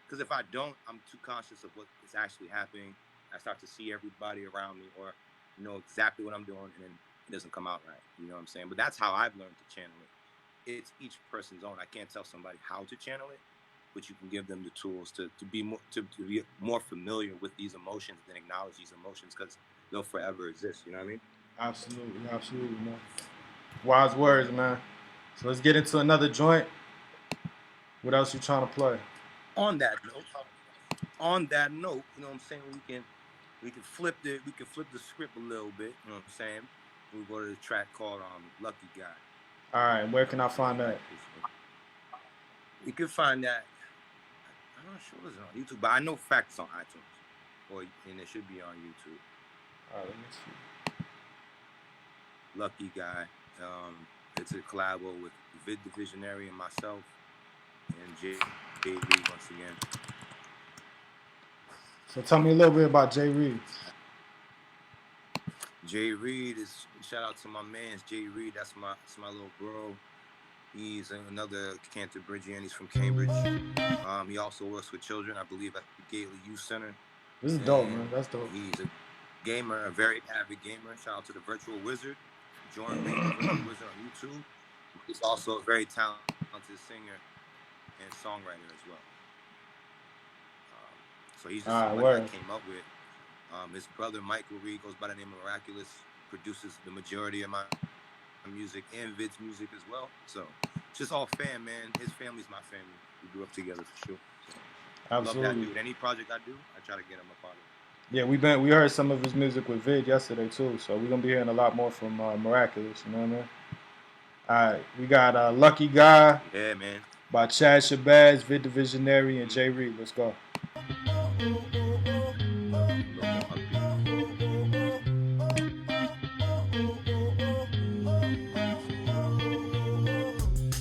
Because if I don't, I'm too conscious of what is actually happening. I start to see everybody around me or know exactly what I'm doing, and then it doesn't come out right. You know what I'm saying? But that's how I've learned to channel it. It's each person's own. I can't tell somebody how to channel it, but you can give them the tools to be more familiar with these emotions and acknowledge these emotions, because they'll forever exist. You know what I mean? Absolutely, man. Wise words, man. So let's get into another joint. What else you trying to play? On that note, you know what I'm saying? We can flip the script a little bit. You know what I'm saying? We go to the track called Lucky Guy. All right, where can I find that? You can find that. I'm not sure it's on YouTube, but I know facts on iTunes, and it should be on YouTube. All right, let me see. Lucky Guy. It's a collabo with Vid the Visionary and myself, and Jay Reed once again. So tell me a little bit about Jay Reed. Jay Reed is, shout out to my man's Jay Reed. That's my little bro. He's another Canterbridgean. He's from Cambridge. He also works with children, I believe, at the Gately Youth Center. This is dope, man. That's dope. He's a gamer, a very avid gamer. Shout out to the Virtual Wizard. Join me, Virtual Wizard on YouTube. He's also a very talented singer and songwriter as well. So he's just somebody I came up with. His brother Michael Reed goes by the name of Miraculous, produces the majority of my music and Vid's music as well. So just all fam, man. His family's my family. We grew up together for sure. So, absolutely. Love that dude. Any project I do, I try to get him a part of it. Yeah, we heard some of his music with Vid yesterday too, so we're gonna be hearing a lot more from Miraculous. You know what I mean? All right, we got Lucky Guy Yeah, man. by Chad Shabazz, Vid the Visionary, and Mm-hmm. Jay Reed. Let's go. A little more upbeat.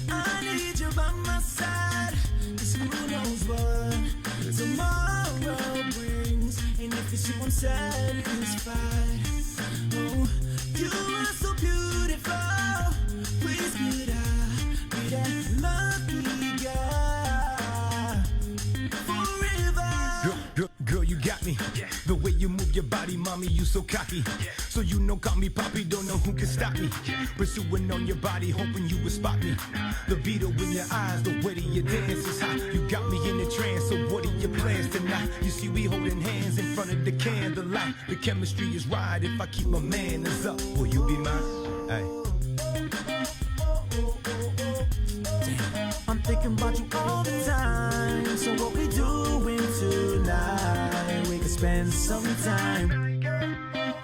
I need you by my side, 'cause who knows what tomorrow brings, and if it's you I'm satisfied. Oh, you are so beautiful, please could I be that lucky guy forever. Girl, you got me. The way you move your body, mommy, you so cocky. So you know, call me poppy, don't know who can stop me. Pursuing on your body, hoping you would spot me. The beat in your eyes, the way that you dance is hot. You got me in a trance, so what are your plans tonight? You see, we holding hands in front of the candlelight. The chemistry is right, if I keep my manners up, will you be mine? Hey. I'm thinking about you all the time. So what we doing tonight? We could spend some time.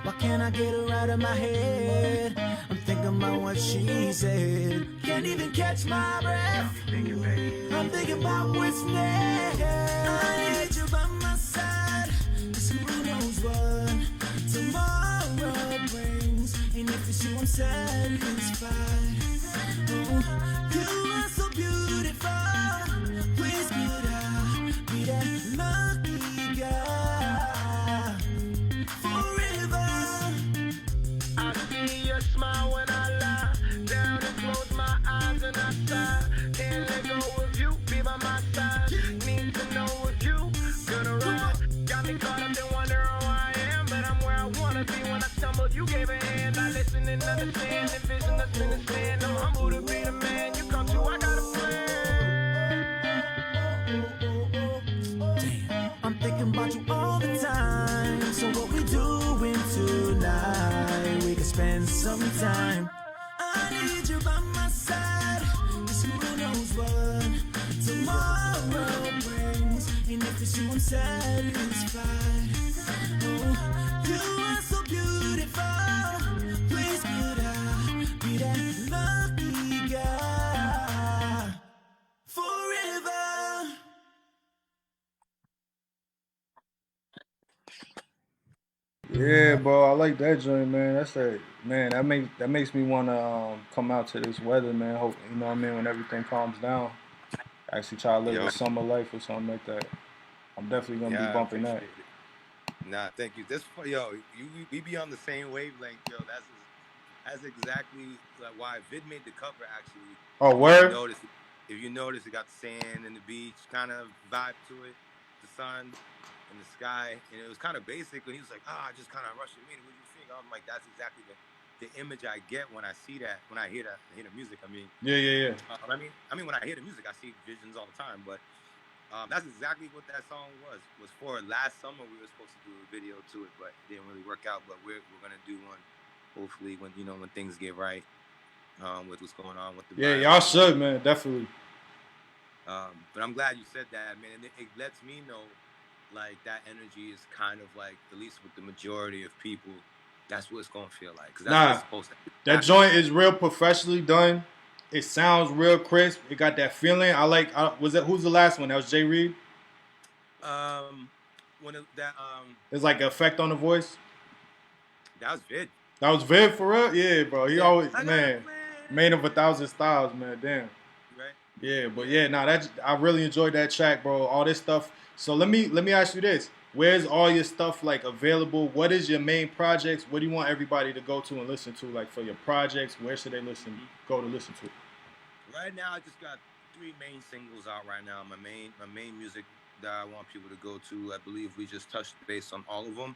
Why can't I get her out of my head? I'm thinking about what she said. Can't even catch my breath. I'm thinking about what's next. I need you by my side, 'cause who knows what tomorrow brings, and if it's you I'm satisfied. Oh, you are so beautiful, please could I be that lucky guy forever. I see your smile when I lie down and close my eyes and I sigh. Can't let go of you, be by my side. Need to know if you gonna ride. Got me caught up and wondering who I am, but I'm where I wanna be. When I stumbled, you gave a hand. I listen and understand the vision that's in the stand. I'm humble to be the man you come to. I got a Damn, I'm thinking about you all the time. So what we doing tonight? We could spend some time. I need you by my side, 'cause who knows what tomorrow brings, and if it's you I'm satisfied. Oh, you are so beautiful, please could I be that lucky guy forever. Yeah, bro, I like that joint, man. That's a man. That makes me want to come out to this weather, man. Hope you know what I mean when everything calms down. Actually, try to live Yo, a summer life or something like that. I'm definitely gonna be yeah, I bumping that. appreciate it. Nah, thank you. Yo, we be on the same wavelength, yo. That's exactly like why Vid made the cover. Actually, Oh, if you word? notice, it got the sand and the beach kind of vibe to it, the sun and the sky, and it was kind of basic. And he was like, just kind of rushing me. What do you think? I'm like, that's exactly the image I get when I see that, when I hear the music. I mean, Yeah. I mean, when I hear the music, I see visions all the time, but. That's exactly what that song was for. Last summer we were supposed to do a video to it, but it didn't really work out. But we're gonna do one, hopefully when things get right, with what's going on with the Yeah, virus. y'all should, man. Definitely. But I'm glad you said that, man. And it lets me know, like, that energy is kind of like, at least with the majority of people, that's what it's gonna feel like. Cause that's what it's supposed to be. That joint is real professionally done. It sounds real crisp. It got that feeling. Who's the last one? That was Jay Reed. It's like an effect on the voice. That was Vid. That was Vid for real. Yeah, bro. He always man made of 1,000 styles, man. Damn. Right. Yeah, but yeah, I really enjoyed that track, bro. All this stuff. So let me ask you this: where's all your stuff like available? What is your main projects? What do you want everybody to go to and listen to, like for your projects? Where should they go to listen to? Right now, I just got 3 main singles out right now. My main music that I want people to go to. I believe we just touched base on all of them.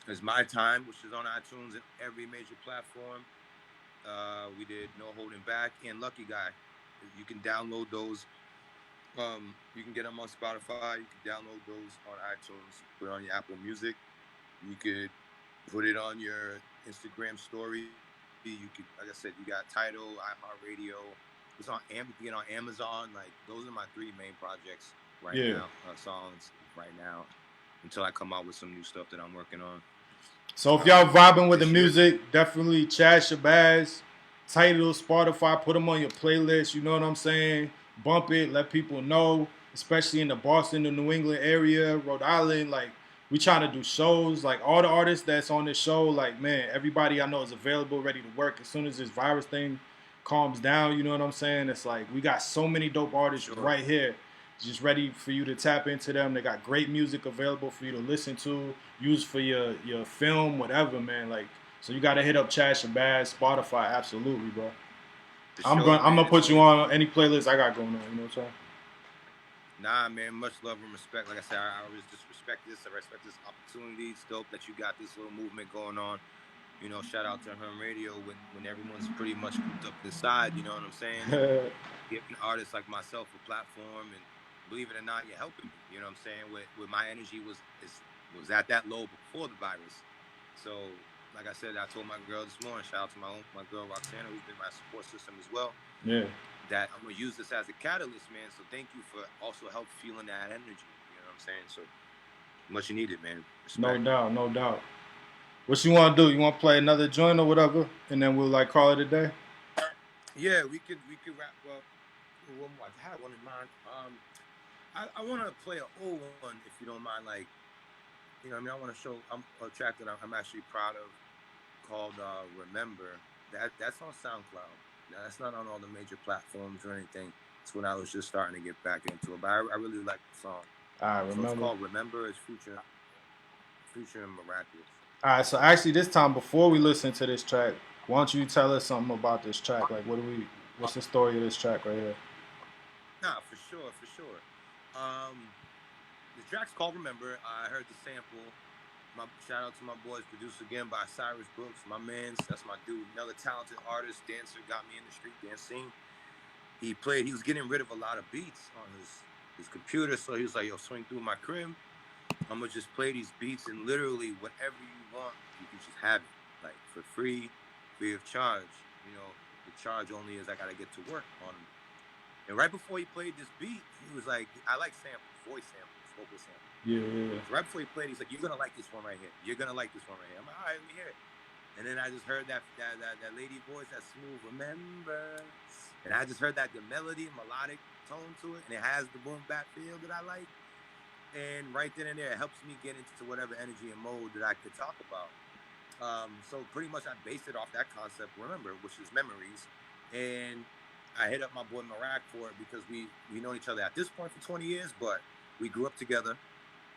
Is My Time, which is on iTunes and every major platform. We did No Holding Back and Lucky Guy. You can download those. You can get them on Spotify. You can download those on iTunes. Put it on your Apple Music. You could put it on your Instagram story. You could, like I said, you got Tidal, iHeartRadio. It's on you can get on Amazon. Like, those are my 3 main projects right now. Songs right now. until I come out with some new stuff that I'm working on. So if y'all vibing with the This year- music, definitely Chad Shabazz, Tidal, Spotify, put them on your playlist. You know what I'm saying? Bump it, let people know, especially in the Boston and New England area, Rhode Island. Like, we trying to do shows. Like, all the artists that's on this show, like, man, everybody I know is available, ready to work as soon as this virus thing calms down. You know what I'm saying? It's like, we got so many dope artists right here, just ready for you to tap into them. They got great music available for you to listen to, use for your film, whatever, man. Like, so you got to hit up Chad Shabazz, Spotify, absolutely, bro. I'm gonna put you on any playlist I got going on. You know what I'm saying? Nah, man, much love and respect. Like I said, I always just respect this. I respect this opportunity. It's dope that you got this little movement going on. You know, shout out to Herm Radio when everyone's pretty much cooped up inside. You know what I'm saying? Giving artists like myself a platform, and believe it or not, you're helping me. You know what I'm saying? With my energy was at that low before the virus. So, like I said, I told my girl this morning. Shout out to my girl Roxana, who's been my support system as well. Yeah. That I'm gonna use this as a catalyst, man. So thank you for also help feeling that energy. You know what I'm saying? So much needed, man. Respect. No doubt. What you want to do? You want to play another joint or whatever, and then we'll like call it a day? Yeah, we could wrap up. One more. I had one in mind. I want to play an old one if you don't mind. Like, you know, I mean, I want to show a track that I'm actually proud of called "Remember." That's on SoundCloud. Now, that's not on all the major platforms or anything. It's when I was just starting to get back into it. But I really like the song. Remember. So it's called "Remember." It's Future and Miraculous. All right. So actually, this time before we listen to this track, why don't you tell us something about this track? Like, what's the story of this track right here? Nah, for sure. The track's called "Remember." I heard the sample. Shout out to my boys, produced again by Cyrus Brooks, my man's. That's my dude. Another talented artist, dancer, got me in the street dancing. He was getting rid of a lot of beats on his computer, so he was like, yo, swing through my crib. I'm gonna just play these beats, and literally whatever you want, you can just have it, like for free of charge. You know, the charge only is I gotta get to work on them. And right before he played this beat, he was like, I like samples, voice samples, vocal samples. Yeah. So right before he played, he's like, you're gonna like this one right here. You're gonna like this one right here. I'm like, all right, let me hear it. And then I just heard that lady voice, that smooth "Remember," and I just heard that the melody, melodic tone to it, and it has the boom bap feel that I like. And right then and there, it helps me get into whatever energy and mode that I could talk about. So pretty much I based it off that concept, "Remember," which is memories. And I hit up my boy Marak for it because we known each other at this point for 20 years, but we grew up together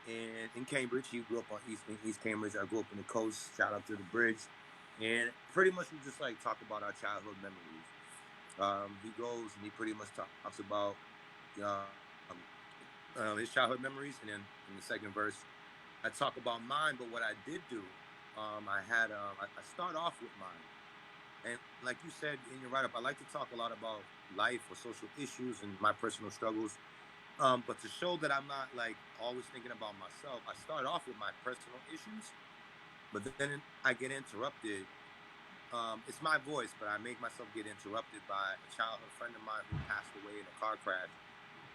in Cambridge. He grew up on East Cambridge. I grew up in the coast. Shout out to the bridge. And pretty much we just like talk about our childhood memories. He goes and he pretty much talks about his childhood memories, and then in the second verse, I talk about mine. But what I did do, I start off with mine, and like you said in your write-up, I like to talk a lot about life or social issues and my personal struggles. But to show that I'm not like always thinking about myself, I start off with my personal issues, but then I get interrupted. It's my voice, but I make myself get interrupted by a childhood friend of mine who passed away in a car crash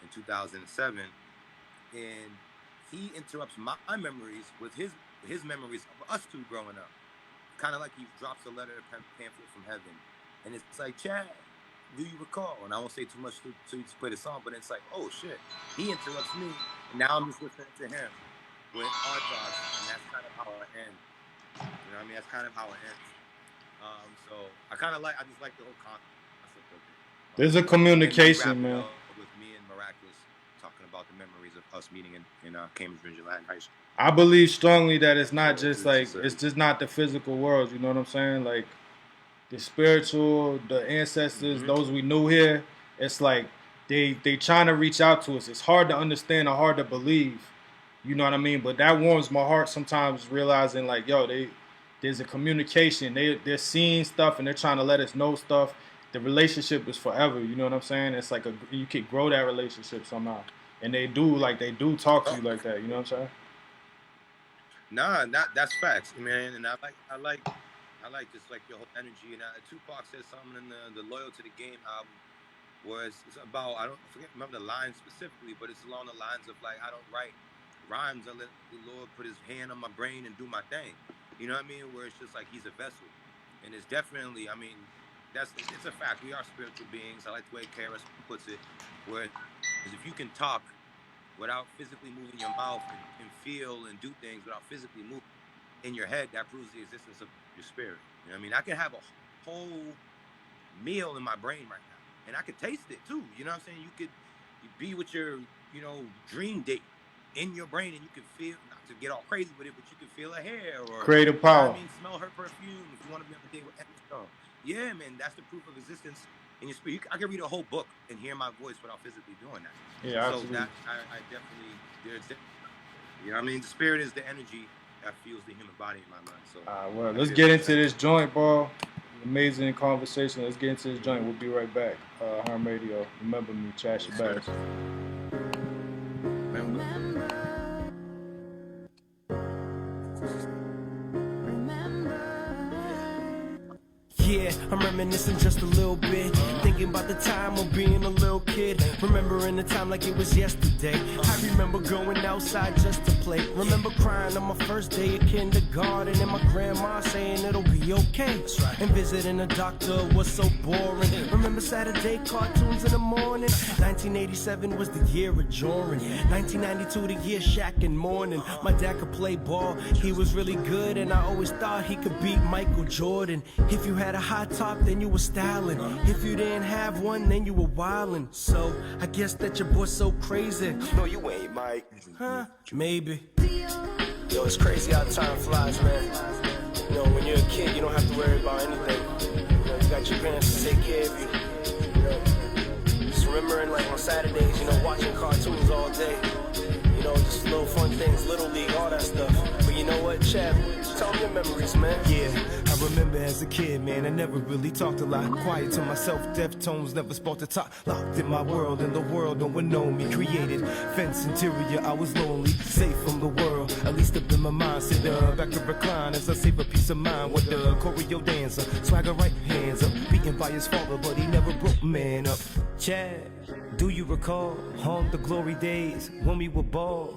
in 2007, and he interrupts my memories with his memories of us two growing up. Kind of like he drops a letter pamphlet from heaven, and it's like, Chad, do you recall? And I won't say too much to you to play the song, but it's like, oh shit, he interrupts me, and now I'm just listening to him with our thoughts, and that's kind of how it ends. You know what I mean? That's kind of how it ends. So I just like the whole concept of it. There's a communication, man. With me and Miraculous talking about the memories of us meeting in Cambridge, Virginia, High School. I believe strongly that it's not just like it's just not the physical world. You know what I'm saying? Like the spiritual, the ancestors, those we knew here. It's like they trying to reach out to us. It's hard to understand or hard to believe. You know what I mean? But that warms my heart sometimes, realizing like, yo, there's a communication. They're seeing stuff and they're trying to let us know stuff. The relationship is forever. You know what I'm saying? It's like you could grow that relationship somehow. And they do talk to you like that. You know what I'm saying? Nah, that's facts, man. And I like just like your whole energy. And Tupac says something in the Loyal to the Game album, where it's about, remember the line specifically, but it's along the lines of like, I don't write rhymes, I let the Lord put his hand on my brain and do my thing. You know what I mean? Where it's just like he's a vessel. And it's definitely, I mean, it's a fact. We are spiritual beings. I like the way Karis puts it, where if you can talk without physically moving your mouth and feel and do things without physically moving in your head, that proves the existence of your spirit. You know what I mean? I can have a whole meal in my brain right now, and I could taste it too. You know what I'm saying? You be with your, dream date in your brain, and you can feel, not to get all crazy with it, but you can feel her hair or creative power. You know what I mean, smell her perfume if you want to be on a date with her. Yeah, man, that's the proof of existence in your spirit. I can read a whole book and hear my voice without physically doing that. Yeah, absolutely. So that I definitely, you know what I mean? The spirit is the energy that fuels the human body in my mind. So well, let's get into this joint, bro. Amazing conversation. Let's get into this joint. We'll be right back. Herm Radio. Remember me, Chad Shabazz. Yeah, I'm reminiscing just a little bit, thinking about the time of being a little kid, remembering the time like it was yesterday. I remember going outside just to play, remember crying on my first day of kindergarten, and my grandma saying it'll be okay, and visiting a doctor was so boring. Remember Saturday cartoons in the morning. 1987 was the year of Jordan, 1992 the year Shaq and Morning. My dad could play ball, he was really good, and I always thought he could beat Michael Jordan. If you had a high top, then you were styling. If you didn't have one, then you were wildin'. So I guess that your boy's so crazy. No, you ain't, Mike. Huh? Maybe. Yo, it's crazy how time flies, man. You know, when you're a kid, you don't have to worry about anything. You know, you got your parents to take care of you. You know, just remembering, like on Saturdays, watching cartoons all day. Just little fun things, Little League, all that stuff. But you know what, Chad? Tell me your memories, man. Yeah, I remember as a kid, man, I never really talked a lot. Quiet to myself, deftones, never spoke to talk. Locked in my world, in the world, no one know me. Created fence interior, I was lonely, safe from the world. At least up in my mind, sit back and recline as I save a peace of mind with the choreo dancer. Swagger right hands up, beaten by his father, but he never broke man up. Chad, do you recall on the glory days when we were ball?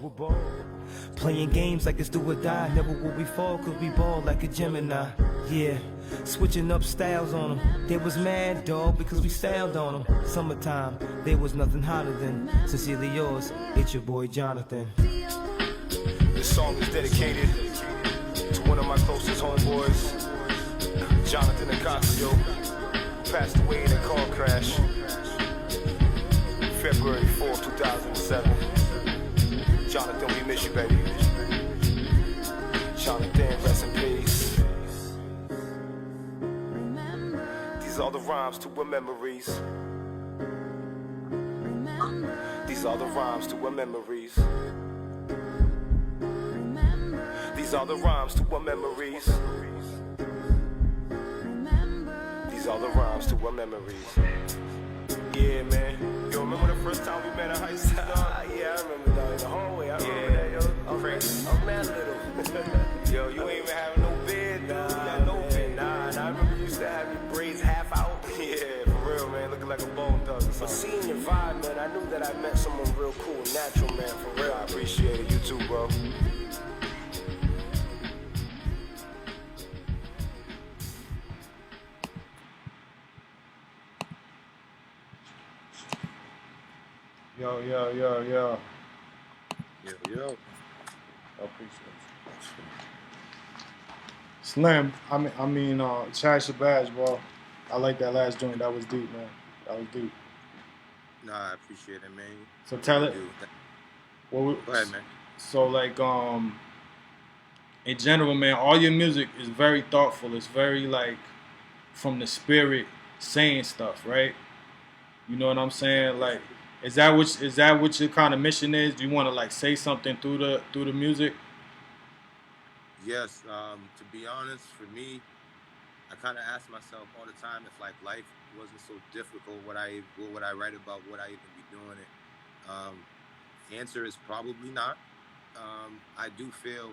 Playing games like it's do or die. Never will we fall, cause we ball like a Gemini. Yeah, switching up styles on them. They was mad, dog, because we styled on them. Summertime, there was nothing hotter than sincerely yours, it's your boy Jonathan. This song is dedicated to one of my closest homeboys, Jonathan Ocasio, who passed away in a car crash February 4th, 2007. Jonathan, we miss you, baby. Jonathan, rest in peace. These are the rhymes to our memories. These are the rhymes to our memories. These are the rhymes to our memories. These are the rhymes to our memories. Yeah, man. Yo, remember the first time we met in high school? Yeah, I remember that in the hallway. I remember that, yo. I'm crazy. I'm mad little. Yo, you ain't even having no beard, dude. No beard. Nah, I remember you used to have your braids half out. Yeah, for real, man. Looking like a bone thug or something. But seeing your vibe, man, I knew that I met someone real cool, natural, man, for real. I appreciate it. You too, bro. Yo. Yo. I appreciate it. Slim, I mean, Chad Shabazz, bro. I like that last joint. That was deep, man. That was deep. No, I appreciate it, man. So tell it. Go ahead, man. So like, in general, man, all your music is very thoughtful. It's very like from the spirit, saying stuff, right? You know what I'm saying? Like, is that what your kind of mission is? Do you want to like say something through the music? Yes. To be honest, for me, I kind of ask myself all the time if like life wasn't so difficult, what would I write about? Would I even be doing it? The answer is probably not. I do feel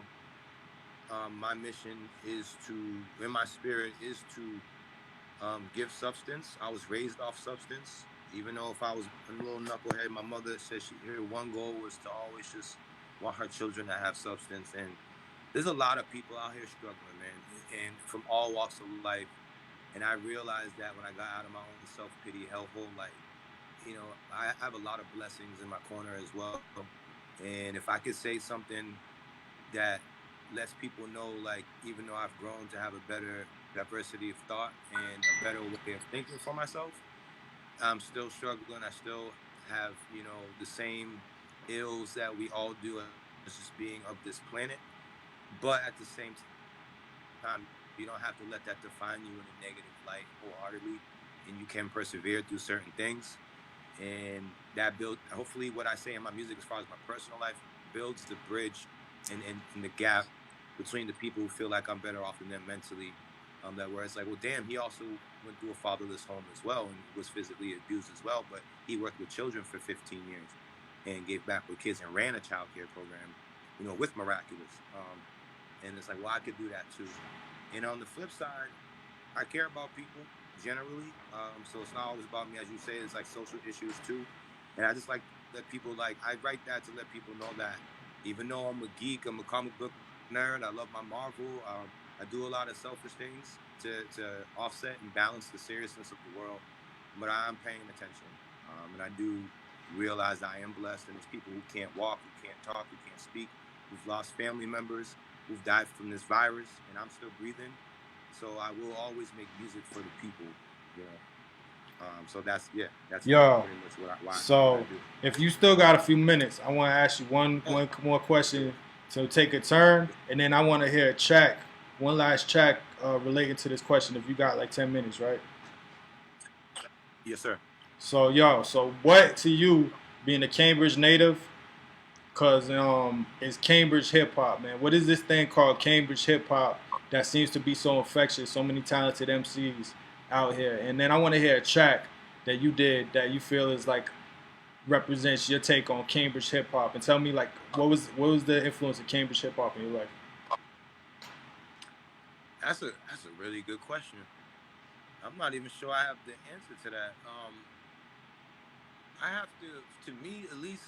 my mission is to, in my spirit, is to give substance. I was raised off substance. Even though if I was a little knucklehead, my mother said her one goal was to always just want her children to have substance. And there's a lot of people out here struggling, man, and from all walks of life. And I realized that when I got out of my own self-pity hellhole, like, I have a lot of blessings in my corner as well. And if I could say something that lets people know, like, even though I've grown to have a better diversity of thought and a better way of thinking for myself, I'm still struggling. I still have, the same ills that we all do as just being of this planet. But at the same time, you don't have to let that define you in a negative light wholeheartedly, and you can persevere through certain things. And that build, hopefully, what I say in my music as far as my personal life builds the bridge and the gap between the people who feel like I'm better off than them mentally. That where it's like, well, damn, he also went through a fatherless home as well and was physically abused as well, but he worked with children for 15 years and gave back with kids and ran a child care program, with Miraculous. And it's like, well, I could do that too. And on the flip side, I care about people generally. So it's not always about me, as you say. It's like social issues too. And I just like let people, like, I write that to let people know that even though I'm a geek, I'm a comic book nerd, I love my Marvel. I do a lot of selfish things to offset and balance the seriousness of the world, but I'm paying attention. And I do realize I am blessed, and there's people who can't walk, who can't talk, who can't speak, who've lost family members, who've died from this virus, and I'm still breathing. So I will always make music for the people, you know. So that's pretty much why so I do. if you still got a few minutes, I want to ask you one more question to take a turn, and then I want to hear one last track relating to this question. If you got like 10 minutes, right? Yes, sir. So what to you, being a Cambridge native, cause it's Cambridge hip hop, man. What is this thing called Cambridge hip hop that seems to be so infectious? So many talented MCs out here, and then I want to hear a track that you did that you feel is like represents your take on Cambridge hip hop, and tell me like what was the influence of Cambridge hip hop in your life? That's a really good question. I'm not even sure I have the answer to that. I have to me at least,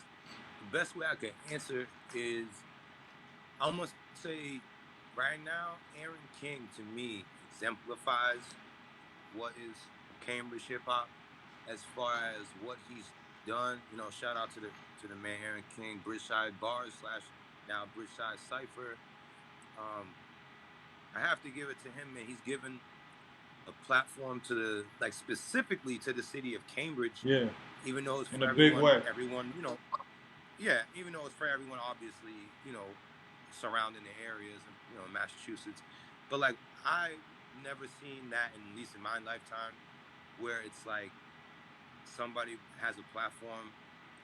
the best way I can answer is I almost say right now, Aaron King to me exemplifies what is Cambridge hip hop as far as what he's done. Shout out to the man Aaron King, Bridgeside Bars / now Bridgeside Cypher. I have to give it to him, man. He's given a platform to specifically to the city of Cambridge. Yeah. Even though it's for in a big way. Everyone, yeah, even though it's for everyone, obviously, surrounding the areas of, Massachusetts. But like, I've never seen that, at least in my lifetime, where it's like somebody has a platform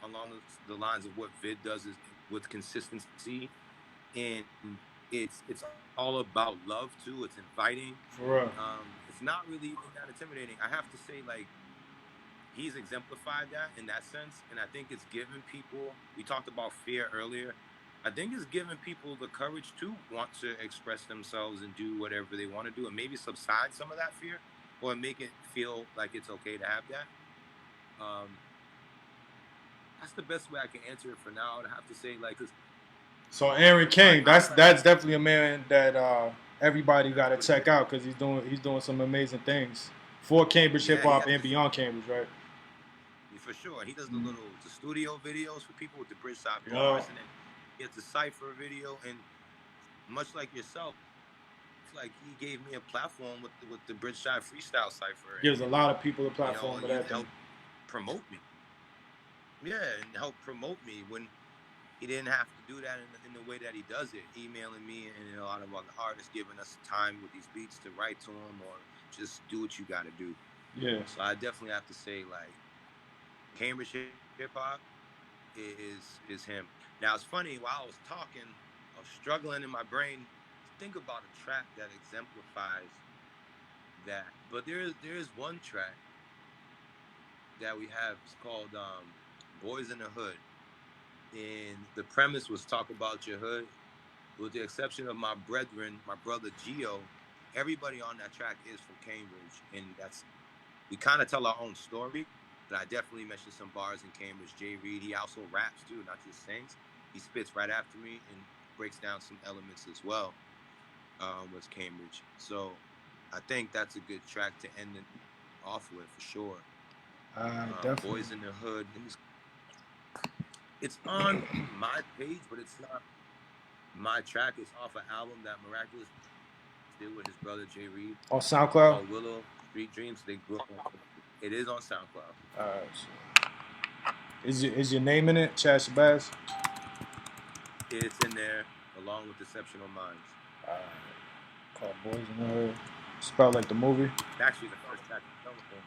along the lines of what Vid does is with consistency, and it's all about love too. It's inviting. For real. It's not really even that intimidating. I have to say, like, he's exemplified that in that sense, and I think it's given people. We talked about fear earlier. I think it's given people the courage to want to express themselves and do whatever they want to do, and maybe subside some of that fear, or make it feel like it's okay to have that. That's the best way I can answer it for now. I have to say, like, 'cause so Aaron King, that's definitely a man that everybody got to check out, because he's doing some amazing things for Cambridge hip hop and beyond Cambridge, right? Yeah, for sure. He does the studio videos for people with the Bridgeside Bars, and then he has the Cypher video, and much like yourself, it's like he gave me a platform with the Bridgeside Freestyle Cypher. Gives a lot of people a platform for that. Help promote me. Yeah, and help promote me when he didn't have to do that in the way that he does it, emailing me and a lot of other artists giving us time with these beats to write to him, or just do what you got to do. Yeah. So I definitely have to say, like, Cambridge hip hop is him. Now it's funny, while I was talking, I was struggling in my brain to think about a track that exemplifies that. But there is one track that we have. It's called Boys in the Hood. And the premise was talk about your hood. With the exception of my brethren, my brother Gio, everybody on that track is from Cambridge. And we kind of tell our own story. But I definitely mentioned some bars in Cambridge. Jay Reed, he also raps too, not just sings. he spits right after me and breaks down some elements as well. Was Cambridge. So I think that's a good track to end it off with for sure. Definitely. Boys in the Hood. It's on my page, but it's not my track. It's off an album that Miraculous did with his brother Jay Reed. On SoundCloud? Called Willow Street Dreams. They grew up on. It is on SoundCloud. Alright. Is your name in it, Chad Shabazz? It's in there along with Deceptional Minds. Alright. Called Boys in the Hood. Spelled like the movie. It's actually the first track on the film.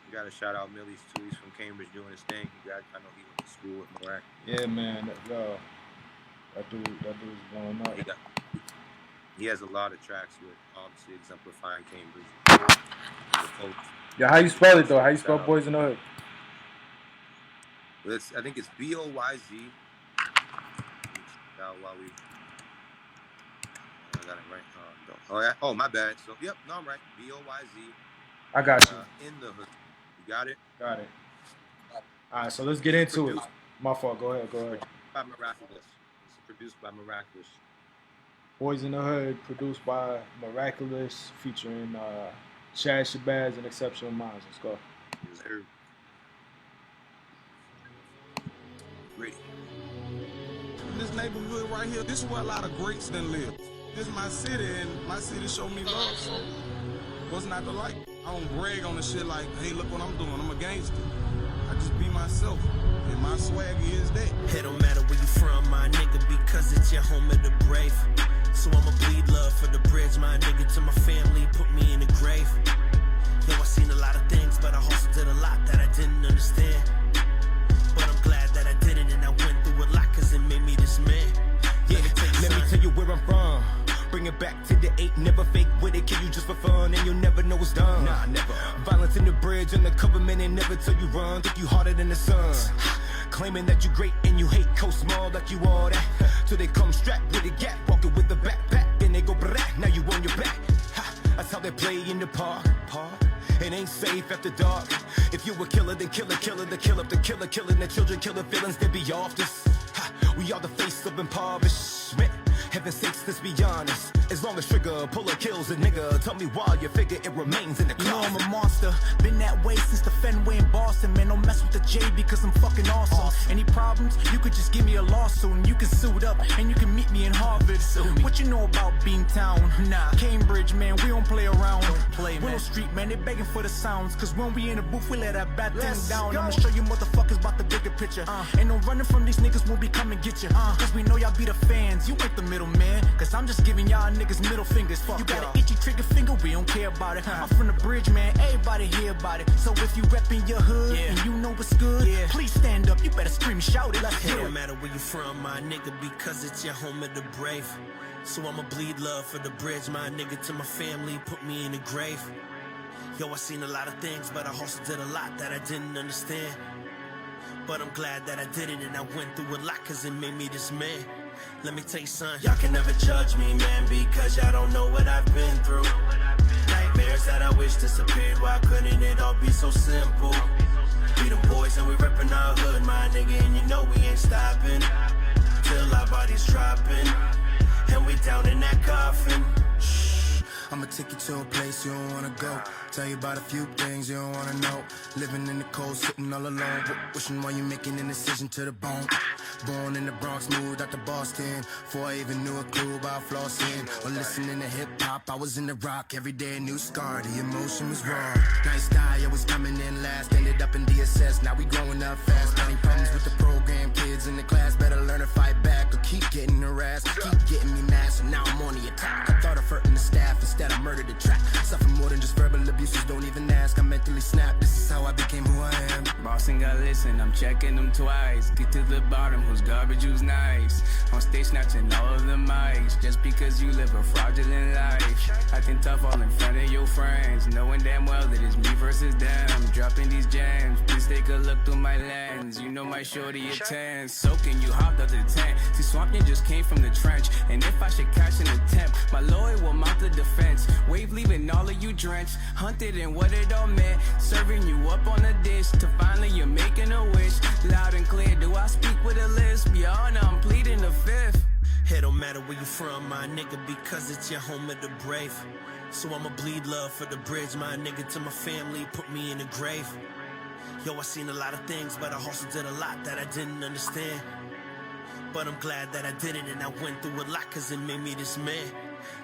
You gotta shout out Millie's too. He's from Cambridge doing his thing. I know he went to school with Mirac. Yeah, man. That dude's going up. He has a lot of tracks with obviously exemplifying Cambridge. Yeah, how you spell it though? How you spell Boys in the Hood? I think it's B-O-Y-Z. I got it right. Oh yeah. Oh, my bad. So yep, no, I'm right. B-O-Y-Z. I got you. In the Hood. You got it? Got it. All right, so let's get into it. My fault. Go ahead. By Miraculous. It's produced by Miraculous. Boys in the Hood, produced by Miraculous, featuring Chad Shabazz and Exceptional Minds. Let's go. Yes, sir. Ready. This neighborhood right here, this is where a lot of greats done live. This is my city, and my city showed me love, so what's not to like? I don't brag on the shit like, hey, look what I'm doing, I'm a gangster. I just be myself, and my swag is that. It don't matter where you from, my nigga, because it's your home of the brave. So I'ma bleed love for the bridge, my nigga, to my family, put me in the grave. Yo, I seen a lot of things, but I also did a lot that I didn't understand. But I'm glad that I did it, and I went through a lot, cause it made me this man. Yeah, let me tell you where I'm from. Bring it back to the 8, never fake with it, kill you just for fun, and you'll never know it's done. Nah, never. Violence in the bridge, undercover men, and never till you run, think you harder than the sun. Claiming that you great and you hate co-small like you all that. Till they come strapped with a gap, walking with a backpack, then they go brah, now you on your back. That's how they play in the park. It ain't safe after dark. If you a killer, then kill a killer, the kill up the killer, killing the children, killing feelings, they be off this. We are the face of impoverishment. Heaven sakes, let's be honest. As long as Trigger pull or kills a nigga, tell me why you figure it remains in the closet. You know I'm a monster, been that way since the Fenway in Boston. Man, don't mess with the J because I'm fucking awesome. Any problems, you could just give me a lawsuit and you can suit up and you can meet me in Harvard. What you know about Beantown? Nah, Cambridge, man, we don't play around. Willow Street, man, they begging for the sounds. Cause when we in the booth, we let that bad thing down. I'ma show you motherfuckers about the bigger picture. Ain't no running from these niggas when we come and get you. Cause we know y'all be the fans, you ain't the middleman. Cause I'm just giving y'all niggas middle fingers. Fuck you got an itchy trigger finger, we don't care about it. I'm from the bridge, man, everybody hear about it. So if you reppin' your hood and you know what's good, please stand up, you better scream and shout it. Let's It hear don't it. matter where you from, my nigga, because it's your home of the brave. So I'ma bleed love for the bridge, my nigga, to my family, put me in the grave. Yo, I seen a lot of things, but I also did a lot that I didn't understand. But I'm glad that I did it, and I went through a lot, cause it made me this man. Let me tell you something, y'all can never judge me, man, because y'all don't know what I've been through. Nightmares that I wish disappeared, why couldn't it all be so simple? We them boys and we reppin' our hood, my nigga, and you know we ain't stopping till our bodies dropping, and we down in that coffin. I'ma take you to a place you don't wanna go. Tell you about a few things you don't wanna know. Living in the cold, sitting all alone. Wishing while you making an incision to the bone. Born in the Bronx, moved out to Boston. Before I even knew a clue about flossing or listening to hip hop, I was in the rock every day. A new scar, the emotion was raw. Nice guy, always coming in last. Ended up in DSS, now we growing up fast. Got any problems with the program? Kids in the class better learn to fight back or keep getting harassed. Keep getting me mad, so now I'm on the attack. I thought of hurting the staff, instead I murdered the track. Suffer more than just verbal abuses, don't even ask. I mentally snapped, this is how I became who I am. Bossing got listen, I'm checking them twice. Get to the bottom, whose garbage was nice. On stage snatching all of the mics. Just because you live a fraudulent life. Acting tough all in front of your friends. Knowing damn well that it's me versus them. Dropping these gems, please take a look through my lens. You know my shorty attends. Soaking you hopped up the tent. See, Swamp you just came from the trench. And if I should catch an attempt, my lawyer will mount the defense. Wave leaving all of you drenched. Hunted and what it all meant. Serving you up on a dish. To finally you're making a wish. Loud and clear, do I speak with a lisp? Your Honor, I'm pleading the fifth. It don't matter where you from, my nigga, because it's your home of the brave. So I'ma bleed love for the bridge, my nigga, to my family, put me in the grave. Yo, I seen a lot of things, but I also did a lot that I didn't understand. But I'm glad that I did it and I went through a lot, cause it made me this man.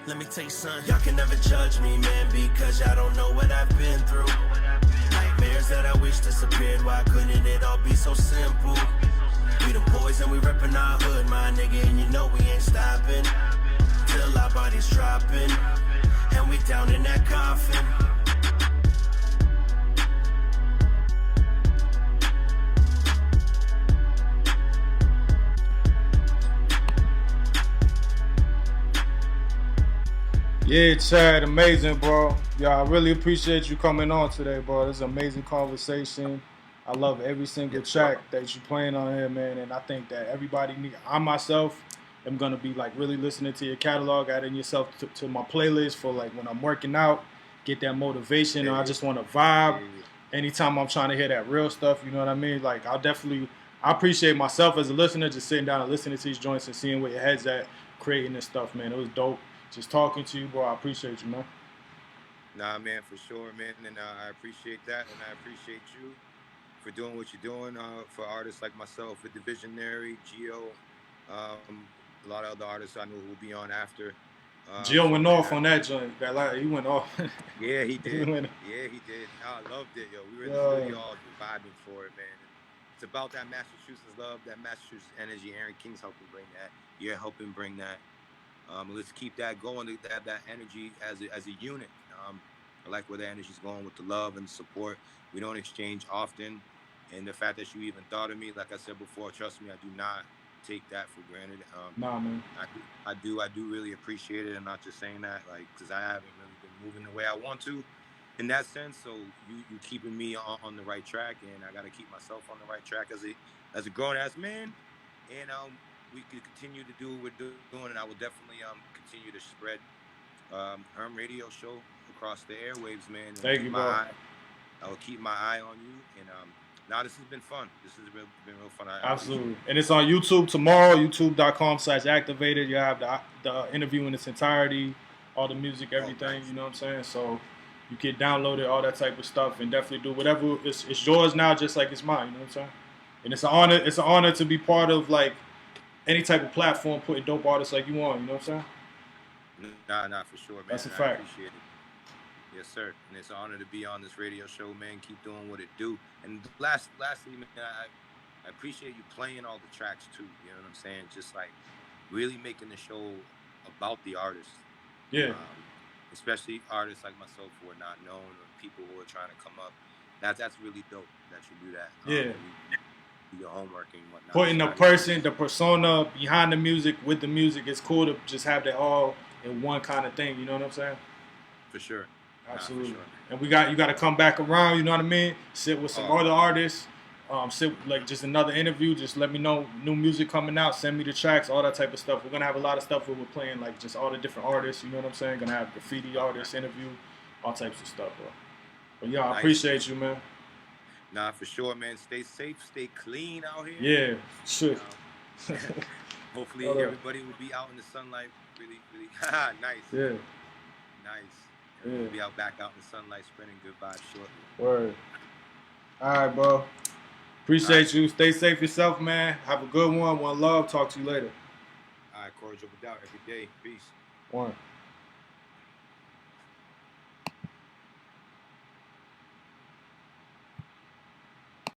Let me tell you something, y'all can never judge me, man, because y'all don't know what I've been through. Nightmares that I wish disappeared, why couldn't it all be so simple? We the boys and we reppin' our hood, my nigga, and you know we ain't stopping till our bodies dropping, and we down in that coffin. Yeah, Chad, amazing, bro. Yeah, I really appreciate you coming on today, bro. This is an amazing conversation. I love every single track that you're playing on here, man. And I think that everybody I myself am going to be like really listening to your catalog, adding yourself to my playlist for like when I'm working out, get that motivation, or I just want to vibe. Anytime I'm trying to hear that real stuff, you know what I mean? Like I appreciate myself as a listener, just sitting down and listening to these joints and seeing where your head's at, creating this stuff, man. It was dope. Just talking to you, bro. I appreciate you, man. Nah, man, for sure, man. And I appreciate that, and I appreciate you for doing what you're doing for artists like myself, with the Visionary, Gio, a lot of other artists I know who will be on after. Gio went off on that joint. He went off. Yeah, he did. Yeah, he did. I loved it, yo. We were in the studio all vibing for it, man. It's about that Massachusetts love, that Massachusetts energy. Aaron King's helping bring that. You're helping bring that. Let's keep that going, that energy as a unit. I like where the energy's going with the love and the support. We don't exchange often. And the fact that you even thought of me, like I said before, trust me, I do not take that for granted. Nah, man. I do really appreciate it. I'm not just saying that, like, because I haven't really been moving the way I want to in that sense. So you keeping me on the right track, and I got to keep myself on the right track as a grown-ass man. And we could continue to do what we're doing, and I will definitely continue to spread Herm Radio Show across the airwaves, man. Thank you, bro. I will keep my eye on you, and this has been fun. This has been real fun. Absolutely. And it's on YouTube tomorrow, youtube.com/activated. You have the interview in its entirety, all the music, everything, you know what I'm saying? So you can download it, all that type of stuff, and definitely do whatever. It's yours now, just like it's mine, you know what I'm saying? And it's an honor to be part of, like, any type of platform putting dope artists like you on, you know what I'm saying? Nah, for sure, man. That's a fact. I appreciate it. Yes, sir. And it's an honor to be on this radio show, man. Keep doing what it do. And lastly, man, I appreciate you playing all the tracks too. You know what I'm saying? Just like really making the show about the artist. Yeah. Especially artists like myself who are not known, or people who are trying to come up. That's really dope that you do that. Yeah. Do your homework and whatnot. Putting the person, the persona behind the music with the music, it's cool to just have that all in one kind of thing. You know what I'm saying? For sure. Absolutely. For sure. And you got to come back around. You know what I mean? Sit with some other artists. Sit like just another interview. Just let me know new music coming out. Send me the tracks, all that type of stuff. We're gonna have a lot of stuff where we're playing like just all the different artists. You know what I'm saying? Gonna have graffiti artists interview, all types of stuff, bro. But yeah, I appreciate you, man. Nah, for sure, man. Stay safe, stay clean out here. Yeah, sure. Hopefully everybody will be out in the sunlight. Really, really nice. Yeah. Nice. We'll be back out in the sunlight, spreading good vibes shortly. Word. All right, bro. Appreciate you. Stay safe yourself, man. Have a good one. One love. Talk to you later. All right, cordial without every day. Peace. One.